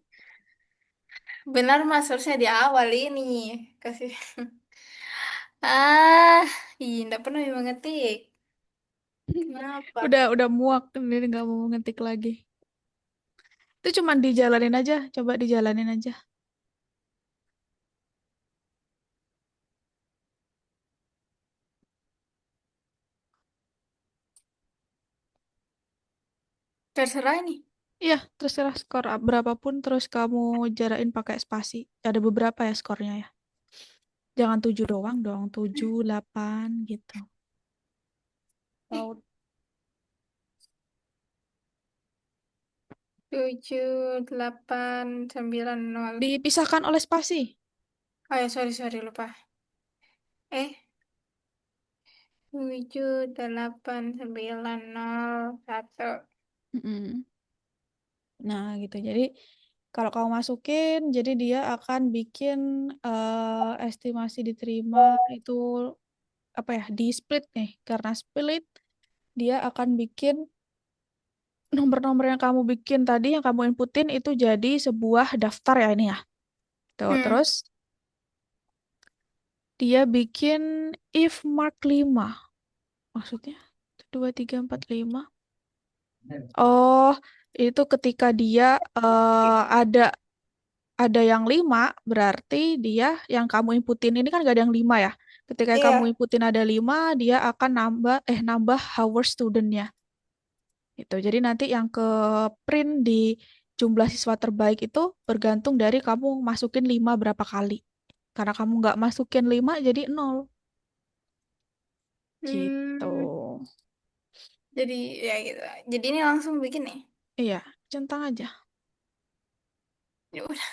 Benar, Mas. Harusnya di awal ini. Kasih. Ah, ih, nggak pernah mengetik. Kenapa? Udah muak, jadi nggak mau ngetik lagi. Itu cuman dijalanin aja, coba dijalanin aja. Terserah ini. Iya, terserah skor berapapun, terus kamu jarain pakai spasi. Ada beberapa ya skornya ya. Jangan 7 doang dong, 7, 8 gitu. Eh, Tahu 7890. dipisahkan oleh spasi. Oh ya, sorry, sorry, lupa. Eh, 7890 1. Mm-mm. Nah, gitu. Jadi kalau kamu masukin, jadi dia akan bikin estimasi diterima itu apa ya, di split nih. Karena split, dia akan bikin nomor-nomor yang kamu bikin tadi, yang kamu inputin itu jadi sebuah daftar ya ini ya. Tuh, Hmm, terus dia bikin if mark 5. Maksudnya 2, 3, 4, 5. Oh, itu ketika dia ada yang 5, berarti dia yang kamu inputin ini kan gak ada yang 5 ya. Ketika kamu iya. inputin ada 5, dia akan nambah hour studentnya. Gitu. Jadi nanti yang ke print di jumlah siswa terbaik itu bergantung dari kamu masukin 5 berapa kali. Karena kamu nggak masukin 5 jadi nol. Gitu. Hmm, jadi ya gitu. Jadi ini langsung bikin nih. Iya, centang aja. Ya udah.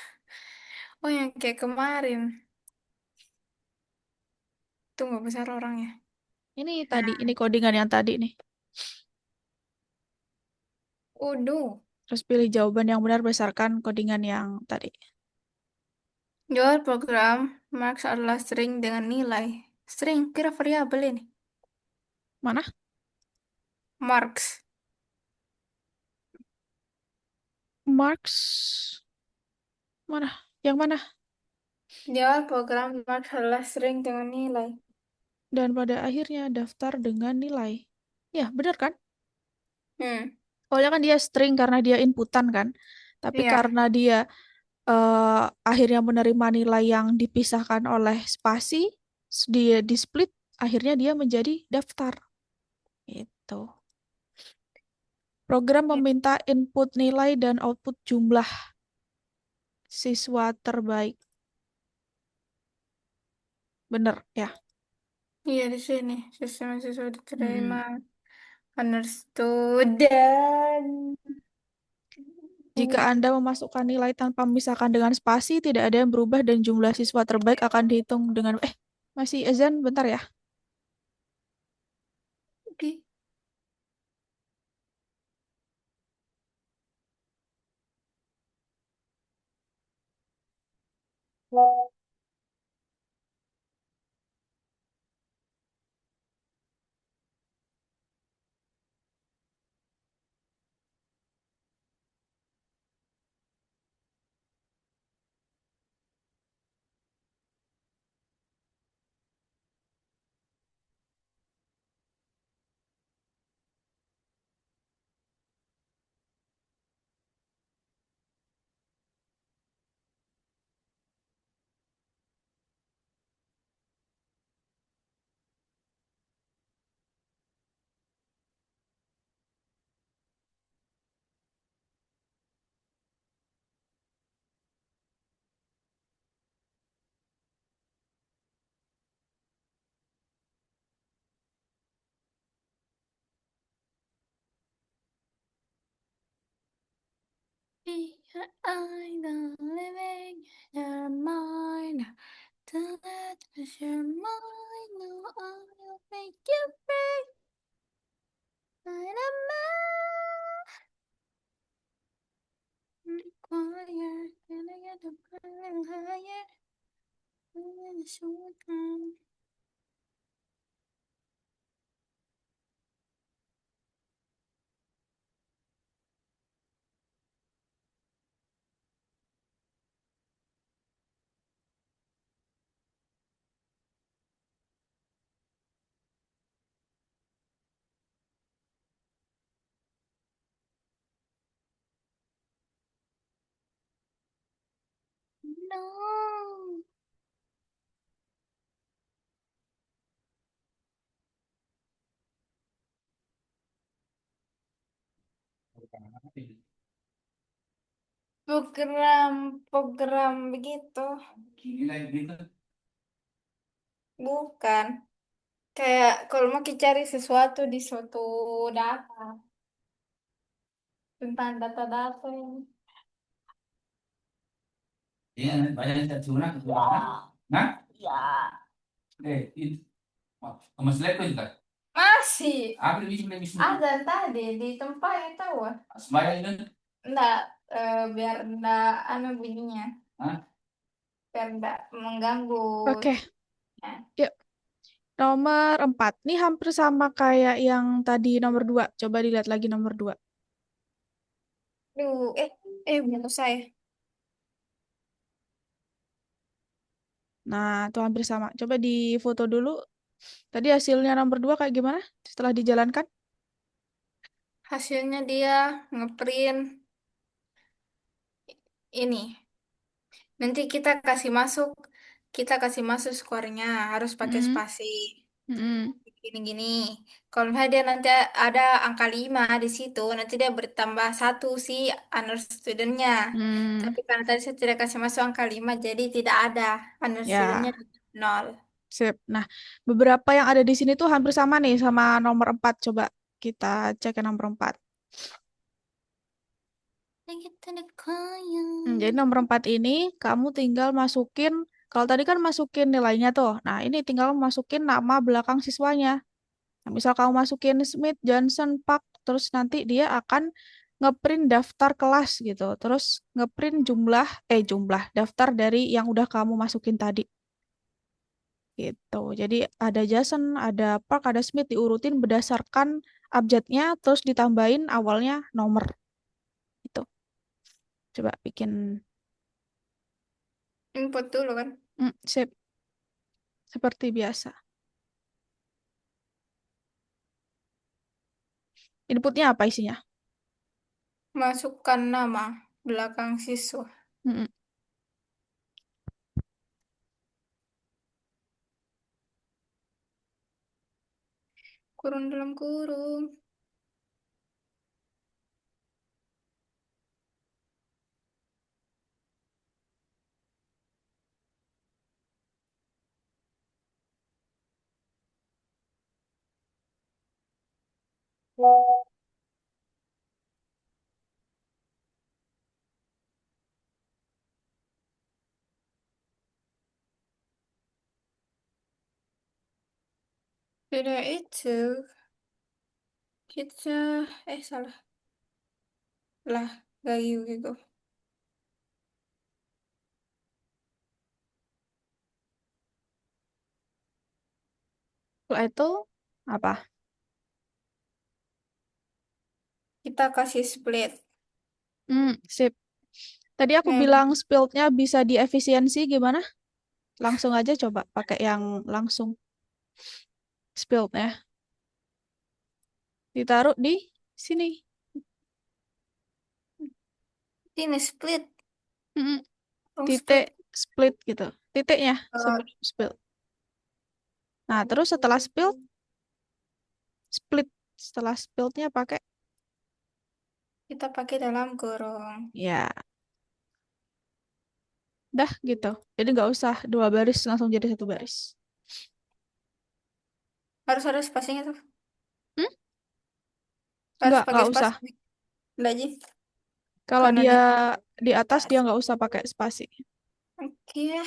Oh, yang kayak kemarin. Tunggu besar orangnya. Ini tadi, Nah, ini codingan yang tadi nih. udah. Terus pilih jawaban yang benar berdasarkan codingan yang tadi. Jual program marks adalah string dengan nilai. String, kira variabel ini. Mana? Marks. Marks. Mana? Yang mana? Jual program marks adalah string dengan nilai. Dan pada akhirnya daftar dengan nilai. Ya, benar kan? Hmm, Soalnya kan dia string karena dia inputan kan. Tapi iya. karena dia akhirnya menerima nilai yang dipisahkan oleh spasi, dia di split, akhirnya dia menjadi daftar. Itu. Program meminta input nilai dan output jumlah siswa terbaik. Bener ya? Iya di sini. Sistem siswa diterima. Mm-mm. Understood. Dan... Jika Anda memasukkan nilai tanpa memisahkan dengan spasi, tidak ada yang berubah dan jumlah siswa terbaik akan dihitung dengan masih azan bentar ya. Oke. I don't living your mind. To let your mind know I will make you break. I'm required. Can I get a burning higher? I'm in a short time. No. Program begitu. Gini lah gitu. Bukan. Kayak kalau mau cari sesuatu di suatu data tentang data-data ini. Iya, banyak yang curang. Nah, ini Mas Leko juga. Masih Apa lebih ada tadi di tempat itu. Sembayang itu. Enggak, biar enggak anu bunyinya, Hah? biar enggak mengganggu. Oke, Ya. yuk. Nomor 4. Ini hampir sama kayak yang tadi nomor 2. Coba dilihat lagi nomor 2. Duh, belum saya. Nah, itu hampir sama. Coba di foto dulu. Tadi hasilnya nomor 2 kayak gimana setelah dijalankan? Hasilnya dia ngeprint ini. Nanti kita kasih masuk skornya harus pakai Mm-mm. spasi. Mm-mm. Gini-gini. Kalau misalnya dia nanti ada angka 5 di situ, nanti dia bertambah satu si honor studentnya. Hmm, Tapi karena tadi saya tidak kasih masuk angka 5, jadi tidak ada honor studentnya ya, di nol. sip. Nah, beberapa yang ada di sini tuh hampir sama nih sama nomor 4. Coba kita cek ke nomor 4. Jadi nomor 4 ini kamu tinggal masukin, kalau tadi kan masukin nilainya tuh. Nah, ini tinggal masukin nama belakang siswanya. Nah, misal kamu masukin Smith, Johnson, Park, terus nanti dia akan ngeprint daftar kelas gitu. Terus ngeprint jumlah daftar dari yang udah kamu masukin tadi gitu. Jadi ada Jason, ada Park, ada Smith diurutin berdasarkan abjadnya, terus ditambahin awalnya nomor itu. Coba bikin Input dulu kan. sip seperti biasa. Inputnya apa isinya? Masukkan nama belakang siswa. Mm-mm. Kurung dalam kurung. Tidak itu. Kita, salah. Lah, gayu gitu. Setelah itu apa? Kita kasih split. Sip. Tadi aku Eh, bilang spilled-nya bisa diefisiensi gimana? Langsung aja coba pakai yang langsung spilled-nya. Ditaruh di sini. ini split. Mm-mm. Dong Titik split. split gitu. Titiknya Eh, sebelum spill. Nah, terus setelah spill, split. Setelah spillednya pakai kita pakai dalam kurung. ya, dah gitu. Jadi nggak usah dua baris langsung jadi satu baris. Harus ada spasinya tuh. Hmm? Harus pakai Nggak usah. spasi. Enggak, Ji. Kalau Karena dia dia. di atas dia nggak usah pakai spasi. Oke.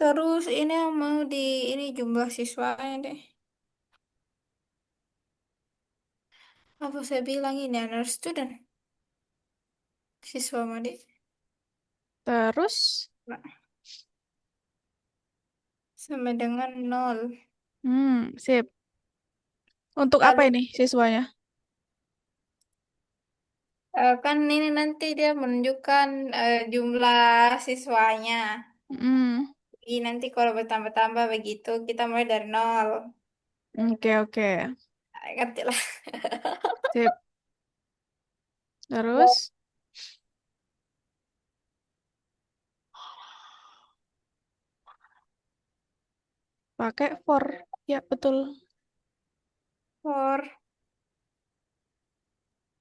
Terus ini yang mau ini jumlah siswanya deh. Apa saya bilang ini honor student? Siswa Madi. Terus, Nah, sama dengan nol. sip. Untuk apa Lalu ini siswanya? kan ini nanti dia menunjukkan jumlah siswanya. Hmm, Jadi nanti kalau bertambah-tambah begitu, kita mulai dari nol. oke oke. Ngerti lah. Sip. Terus, Pakai for. Ya, betul. For.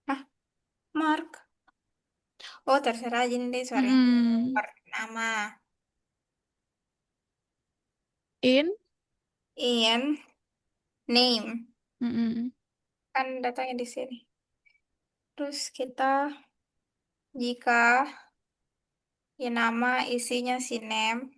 Ah, mark. Oh, terserah aja nih deh, sorry. Mm-mm. For nama. In. In. Name. Mm-mm. Kan datanya di sini. Terus kita jika ya nama isinya si name.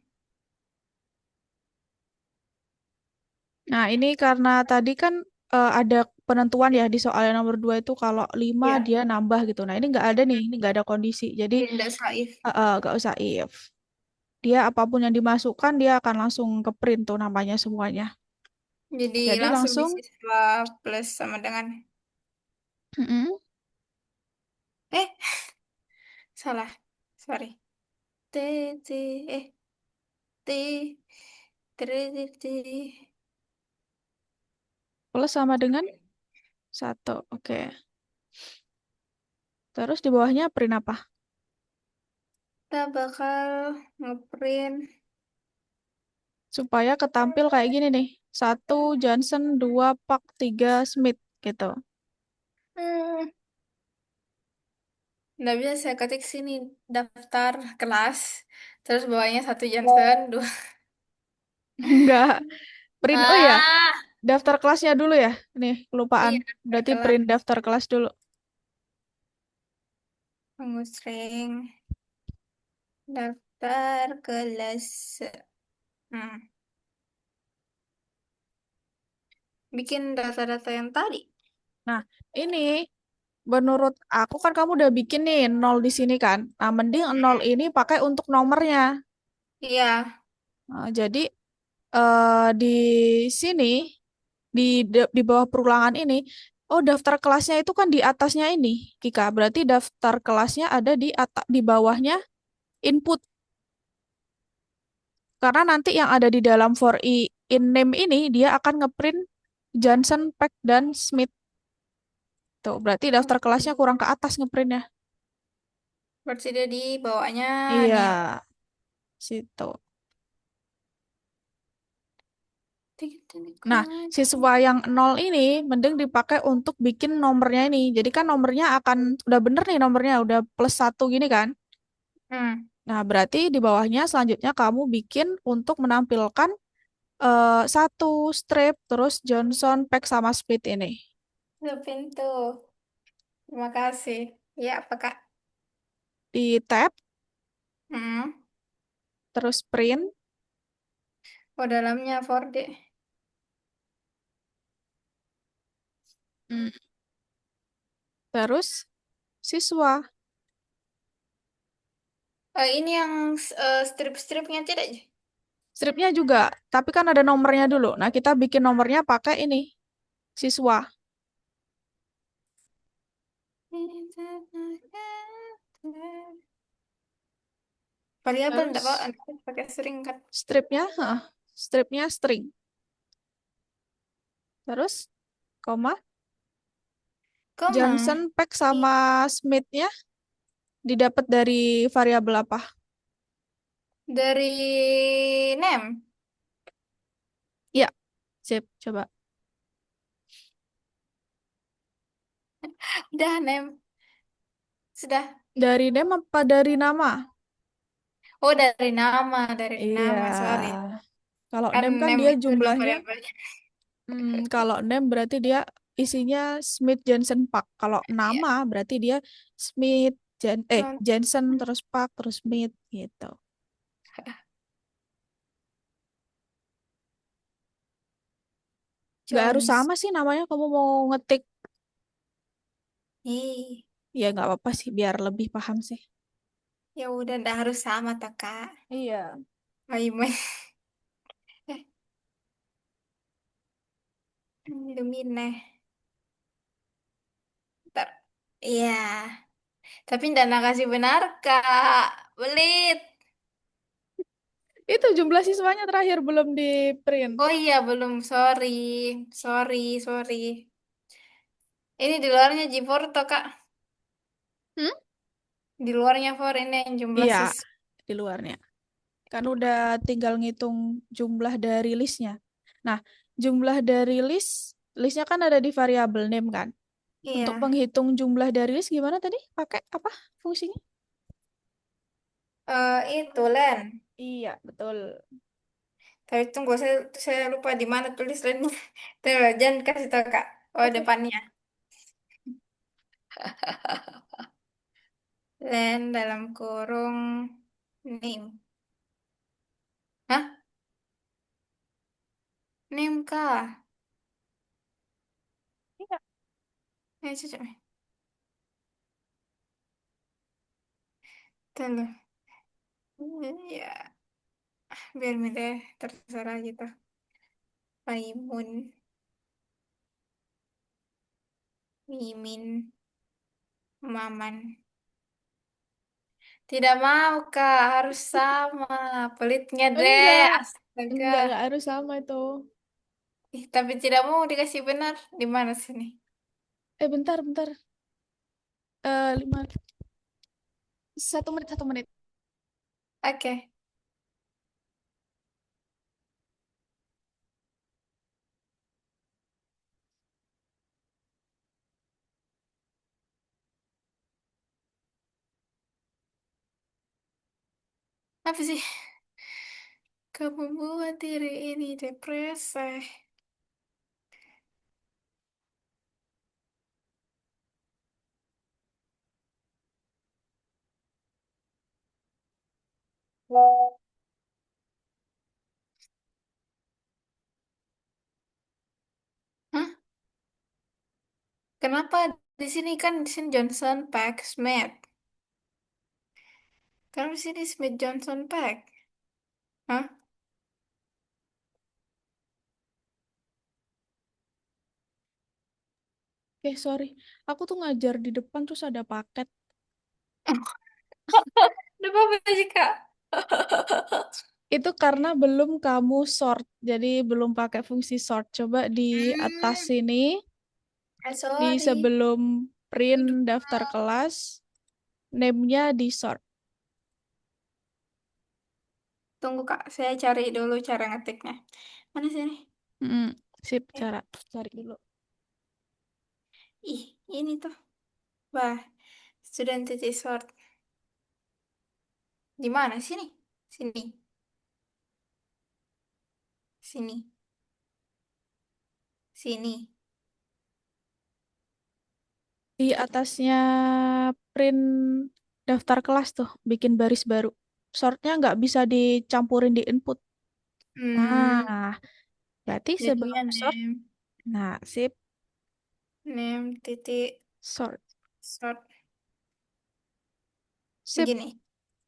Nah, ini karena tadi kan ada penentuan ya di soal yang nomor 2 itu kalau 5 Iya. dia nambah gitu. Nah, ini nggak ada nih, ini nggak ada kondisi. Jadi Tidak saif. nggak usah if. Dia apapun yang dimasukkan dia akan langsung ke print tuh namanya semuanya. Jadi Jadi langsung di langsung siswa plus sama dengan mm-mm. eh salah. Sorry. T T T T. Plus sama dengan satu. Oke. Terus di bawahnya print apa? Kita bakal ngeprint. Supaya ketampil kayak gini nih. Satu Johnson, dua Park, tiga Smith gitu. Hmm, nggak bisa saya ketik sini daftar kelas. Terus bawahnya satu Johnson, dua. Enggak. Print, oh ya, Ah, daftar kelasnya dulu ya. Nih, kelupaan. iya daftar Berarti kelas. print daftar kelas dulu. Pengusring daftar kelas. Hmm. Bikin data-data yang tadi. Nah, ini menurut aku kan kamu udah bikin nih nol di sini kan. Nah, mending nol ini pakai untuk nomornya. Iya, Nah, jadi di sini di bawah perulangan ini, oh daftar kelasnya itu kan di atasnya ini, Kika. Berarti daftar kelasnya ada di bawahnya input. Karena nanti yang ada di dalam for i in name ini dia akan ngeprint Johnson, Peck, dan Smith. Tuh, berarti daftar kelasnya kurang ke atas ngeprintnya. berarti dia di bawahnya Iya, nih ya. situ. Tik, tik, Nah, tik. siswa yang nol ini mending dipakai untuk bikin nomornya ini. Jadi kan nomornya akan udah bener nih nomornya udah plus satu gini kan. Hmm, Nah, berarti di bawahnya selanjutnya kamu bikin untuk menampilkan satu strip terus Johnson, Peck sama Smith ini. udah pintu. Terima kasih. Ya, apa Kak? Di tab Hmm. terus print. Oh, dalamnya 4D. Hmm. Terus siswa. Ini yang strip-stripnya tidak. Stripnya juga, tapi kan ada nomornya dulu. Nah, kita bikin nomornya pakai ini, siswa. Variabel enggak Pak? Terus Pakai string kan? stripnya, stripnya string. Terus, koma, Koma Johnson, Peck sama Smith-nya didapat dari variabel apa? dari name. Ya, sip, coba. Udah name. Sudah. Dari name apa dari nama? Oh, dari nama, dari Iya, nama. Sorry. kalau Kan name kan name dia itu nama jumlahnya, variabelnya. kalau name berarti dia isinya Smith, Johnson, Park. Kalau Ya. nama berarti dia Smith, Johnson, terus Park, terus Smith gitu. Nggak harus Jones. sama sih namanya, kamu mau ngetik, Ih, ya nggak apa-apa sih, biar lebih paham sih. ya udah ndak harus sama tak Kak. Iya. Ayo, Lumine. Ntar. Iya. Tapi ndak nak kasih benar Kak. Belit. Itu jumlah siswanya terakhir belum di print. Oh iya, belum. Sorry. Sorry, sorry. Ini di luarnya G4 toh, Kak. Hmm? Di luarnya for ini yang jumlah Iya, sis. di luarnya. Kan udah tinggal ngitung jumlah dari listnya. Nah, jumlah dari listnya kan ada di variabel name kan. Untuk Iya. menghitung jumlah dari list gimana tadi? Pakai apa fungsinya? Itu Len. Iya, betul. Tapi tunggu, saya lupa di mana tulis Len. Tuh, jangan kasih tahu Kak. Oh, Oke. depannya. Len dalam kurung name. Hah? Name kah? Iya. Coba. Tuh, ya, biar deh, terserah gitu. Maimun, Mimin, Maman. Tidak mau Kak, harus sama. Pelitnya deh, Enggak. astaga. Enggak harus sama itu. Ih, tapi tidak mau dikasih benar. Di mana sini? Bentar, bentar. 5, 1 menit, 1 menit. Oke. Apa sih? Kamu buat diri ini depresi. Hah? Kenapa di sini Johnson Pack Smith. Kenapa di sini Smith Johnson Pack? Hah? Sorry. Aku tuh ngajar di depan terus ada paket. Udah apa aja Kak? Itu karena belum kamu sort. Jadi belum pakai fungsi sort. Coba di atas Hmm, sini, di sorry. sebelum print Duduk. daftar kelas, name-nya di sort. Tunggu Kak, saya cari dulu cara ngetiknya. Mana sini? Mm, sip, Eh, cara cari dulu. ih, ini tuh. Wah, student titik sort. Di mana sini? Sini, sini, sini. Di atasnya print daftar kelas tuh, bikin baris baru. Sortnya nggak bisa dicampurin di input. Hmm, Nah, berarti sebelum jadinya sort, name, nah, sip, name titik sort, sort sip. begini.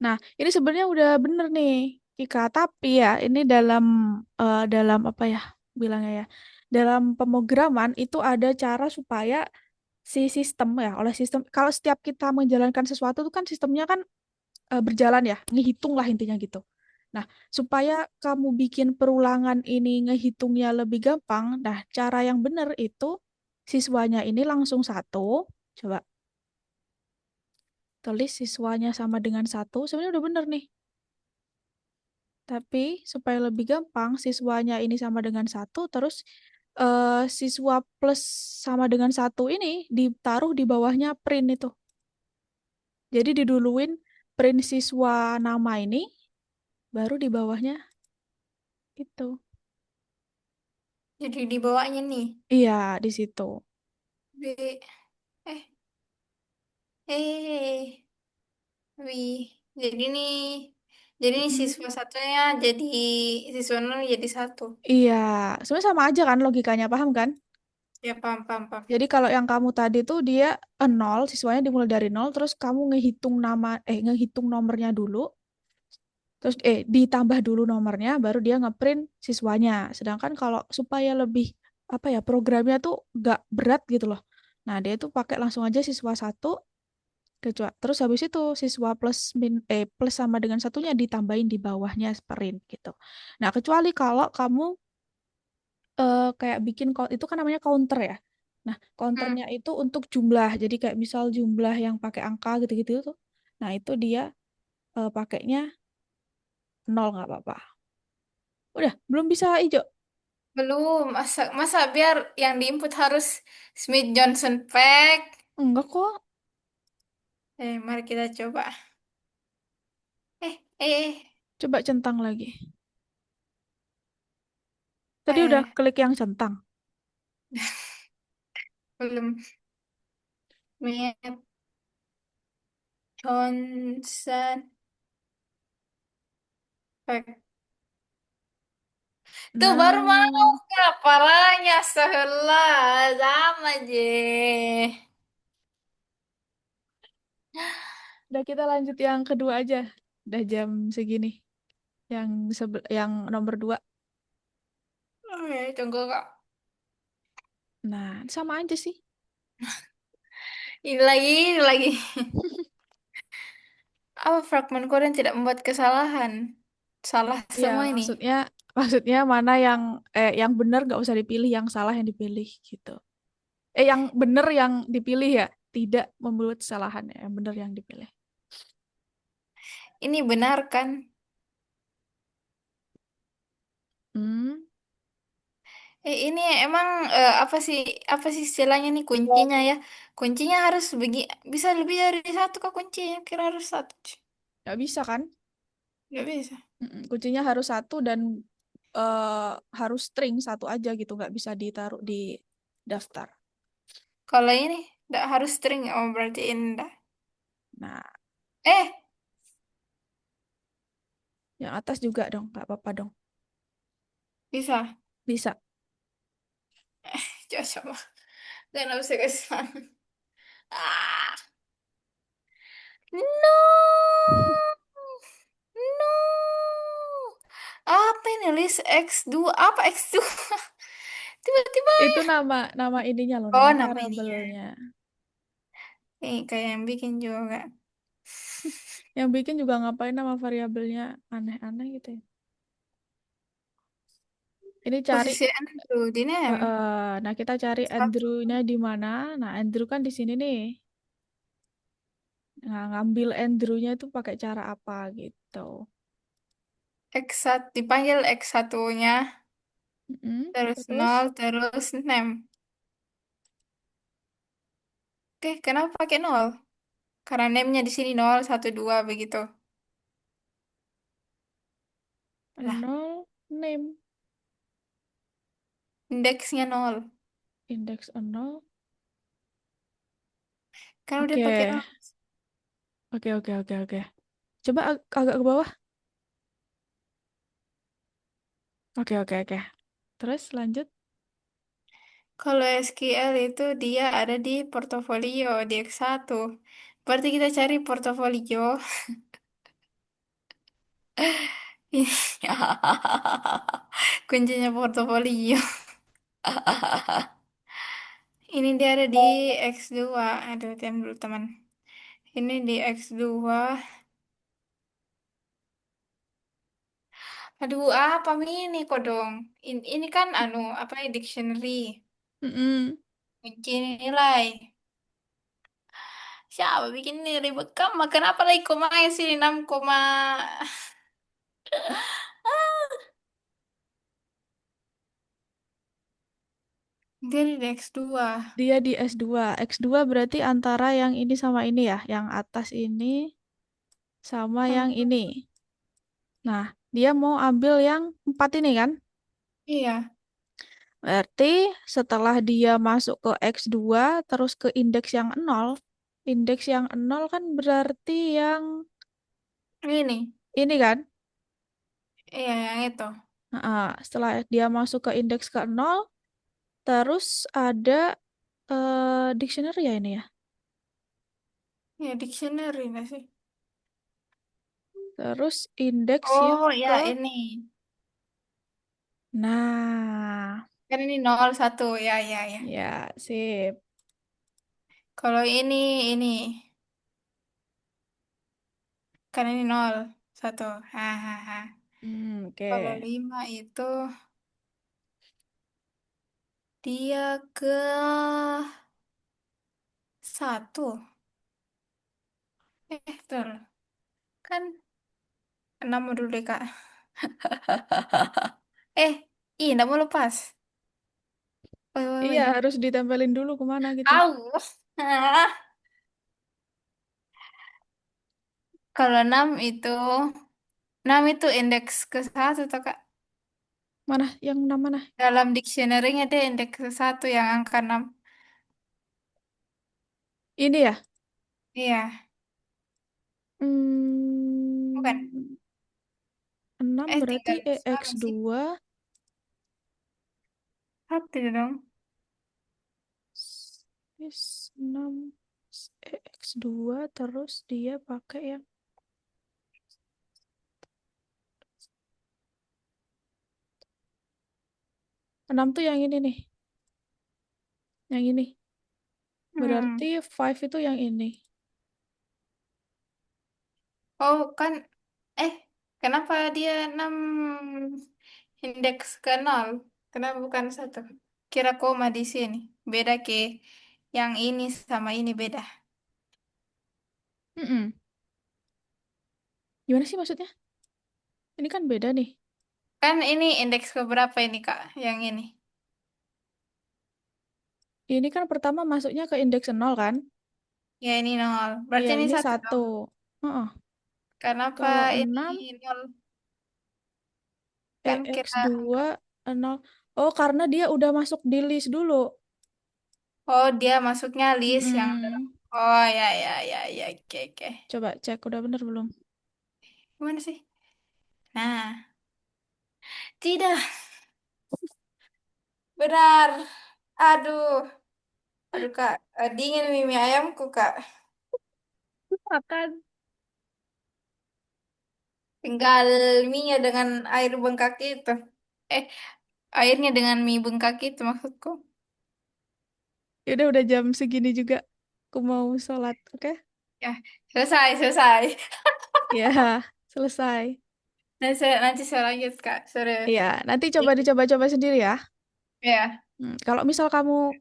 Nah, ini sebenarnya udah bener nih, Ika. Tapi ya, ini dalam apa ya bilangnya ya, dalam pemrograman itu ada cara supaya si sistem ya, oleh sistem. Kalau setiap kita menjalankan sesuatu itu kan sistemnya kan berjalan ya, ngehitung lah intinya gitu. Nah, supaya kamu bikin perulangan ini ngehitungnya lebih gampang, nah cara yang benar itu siswanya ini langsung satu. Coba tulis siswanya sama dengan satu. Sebenarnya udah bener nih. Tapi supaya lebih gampang, siswanya ini sama dengan satu, terus siswa plus sama dengan satu ini ditaruh di bawahnya print itu. Jadi diduluin print siswa nama ini, baru di bawahnya itu. Jadi di bawahnya nih. Iya, di situ. B, eh, eh, wih. Jadi nih, jadi nih Mm. siswa satunya jadi siswa nol jadi satu. Iya, sebenarnya sama aja kan logikanya, paham kan? Ya paham paham paham. Jadi kalau yang kamu tadi tuh dia nol, siswanya dimulai dari nol, terus kamu ngehitung nomornya dulu, terus ditambah dulu nomornya, baru dia ngeprint siswanya. Sedangkan kalau supaya lebih apa ya programnya tuh gak berat gitu loh. Nah dia tuh pakai langsung aja siswa satu, terus habis itu siswa plus sama dengan satunya ditambahin di bawahnya print gitu. Nah kecuali kalau kamu kayak bikin itu kan namanya counter ya. Nah, Hmm. counternya itu untuk jumlah. Jadi kayak misal jumlah yang pakai angka gitu-gitu tuh. Nah, itu dia pakainya nol nggak apa-apa. Udah, belum bisa hijau. Belum. Masa biar yang diinput harus Smith Johnson Pack. Enggak kok. Mari kita coba. Eh. Coba centang lagi. Tadi udah Eh, klik yang centang. belum. Smith Johnson Pack. Tuh baru mau Nah, kepalanya sebelah sama je. udah kita lanjut yang kedua aja. Udah jam segini. Yang nomor dua. Oke, tunggu kak. Nah, sama aja sih. Ini lagi. Apa fragmen kode yang tidak membuat kesalahan? Salah Iya, semua ini. maksudnya maksudnya mana yang benar nggak usah dipilih, yang salah yang dipilih gitu. Yang benar yang dipilih ya, tidak membuat kesalahan ya, yang benar yang dipilih. Ini benar kan? Hmm, Ini emang apa sih istilahnya nih kuncinya ya? Kuncinya harus bisa lebih dari satu kok kuncinya. Kira harus satu. nggak bisa kan? Nggak bisa. Kuncinya harus satu dan harus string satu aja gitu, nggak bisa ditaruh di daftar. Kalau ini nggak harus string, oh berarti indah. Nah, Eh, yang atas juga dong, nggak apa-apa dong. bisa. Bisa. Coba. Jangan bisa ke sana. Ah, no, no. Apa ini list X2? Apa X2? Tiba-tiba. Itu nama nama ininya loh, Oh, nama nama ininya. variabelnya. Kayak yang bikin juga. Yang bikin juga ngapain nama variabelnya aneh-aneh gitu ya. Ini cari Posisi Andrew di name. nah kita cari Satu. Andrew-nya di mana? Nah, Andrew kan di sini nih. Nah, ngambil Andrew-nya itu pakai cara apa gitu. X1 dipanggil X1-nya, terus nol, Terus terus name. Oke, kenapa pakai nol? Karena name-nya di sini nol, satu, dua begitu. ada Lah, nol name indeksnya nol. index a nol. Kan udah Oke, pakai nol. oke. Coba agak ke bawah. Oke. Terus lanjut. Kalau SQL itu dia ada di portofolio, di X1. Berarti kita cari portofolio. Kuncinya portofolio. Ini dia ada di X2. Aduh, diam dulu teman. Ini di X2. Aduh, apa ini kok dong? Ini kan apa ya, dictionary. Mm-mm. Kunci nilai. Siapa bikin ini ribet kamu? Kenapa lagi koma sini 6 koma? Dia di X2. Dia di S2. X2 berarti antara yang ini sama ini ya, yang atas ini sama yang Hmm, ini. Nah, dia mau ambil yang 4 ini kan? iya, Berarti setelah dia masuk ke X2 terus ke indeks yang nol kan berarti yang ini. ini kan? Iya, yang itu. Setelah dia masuk ke indeks ke nol, terus ada dictionary ya ini ya. Ya, dictionary nggak sih? Terus indeks yang Oh, ke, ya ini. nah, Kan ini 01. Ya, ya, ya. ya sip. Kalau ini. Kan ini 01. Hahaha. Oke. Kalau 5 itu dia ke satu. Betul. Kan 6 dulu deh, Kak. Eh. Ih, nggak mau lepas. Woi, woi, Iya, woi. harus ditempelin dulu kemana gitu. Au. Ah. Kalau 6 itu indeks ke satu toh, Kak. Mana yang enam mana? Dalam dictionary-nya dia indeks ke satu yang angka 6. Ini ya? Iya, bukan. Hmm, 6 berarti Tinggal EX sama sih. dua Satu dong. Yes, 6 EX dua terus dia pakai yang 6 tuh yang ini nih. Yang ini. Hmm. Berarti 5 itu yang ini. Oh, kan. Eh, kenapa dia 6 indeks ke 0? Kenapa bukan satu? Kira koma di sini. Beda ke yang ini sama ini beda. Mm-mm. Gimana sih maksudnya? Ini kan beda nih. Kan ini indeks ke berapa ini, Kak? Yang ini. Ini kan pertama masuknya ke indeks 0 kan? Ya, ini 0. Berarti Iya, ini ini satu satu. dong. Heeh. Kenapa Kalau ini 6 0? Kan EX kita. dua 0. Oh, karena dia udah masuk di list dulu. Oh, dia masuknya list yang. Mm-mm. Oh, ya, ya, ya, ya. Oke, oke. Coba cek udah bener belum? Gimana sih? Nah, tidak. Benar. Aduh. Aduh, Kak. Dingin mie ayamku, Kak. Makan. Tinggal mie-nya dengan air bengkak itu. Eh, airnya dengan mie bengkak itu maksudku. Ya udah jam segini juga. Aku mau sholat, oke? Ya, selesai, selesai. Ya, selesai. Nanti saya lanjut, Kak. Sore. Iya, nanti coba dicoba-coba sendiri ya. Ya. Kalau misal kamu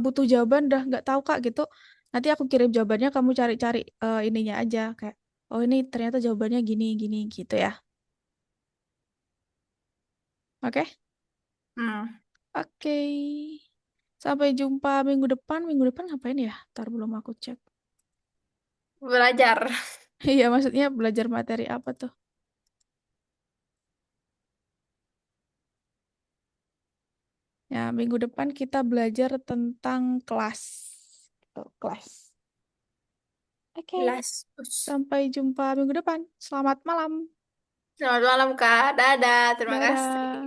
butuh jawaban udah nggak tahu Kak gitu, nanti aku kirim jawabannya, kamu cari-cari ininya aja kayak, oh ini ternyata jawabannya gini gini gitu ya. Oke? Hmm. Oke. Sampai jumpa minggu depan. Minggu depan ngapain ya? Ntar belum aku cek. Belajar. Iya, maksudnya belajar materi apa tuh? Ya, minggu depan kita belajar tentang kelas. Oh, kelas. Oke, Belas. sampai jumpa minggu depan. Selamat malam. Selamat malam, Kak. Dadah. Terima kasih. Dadah.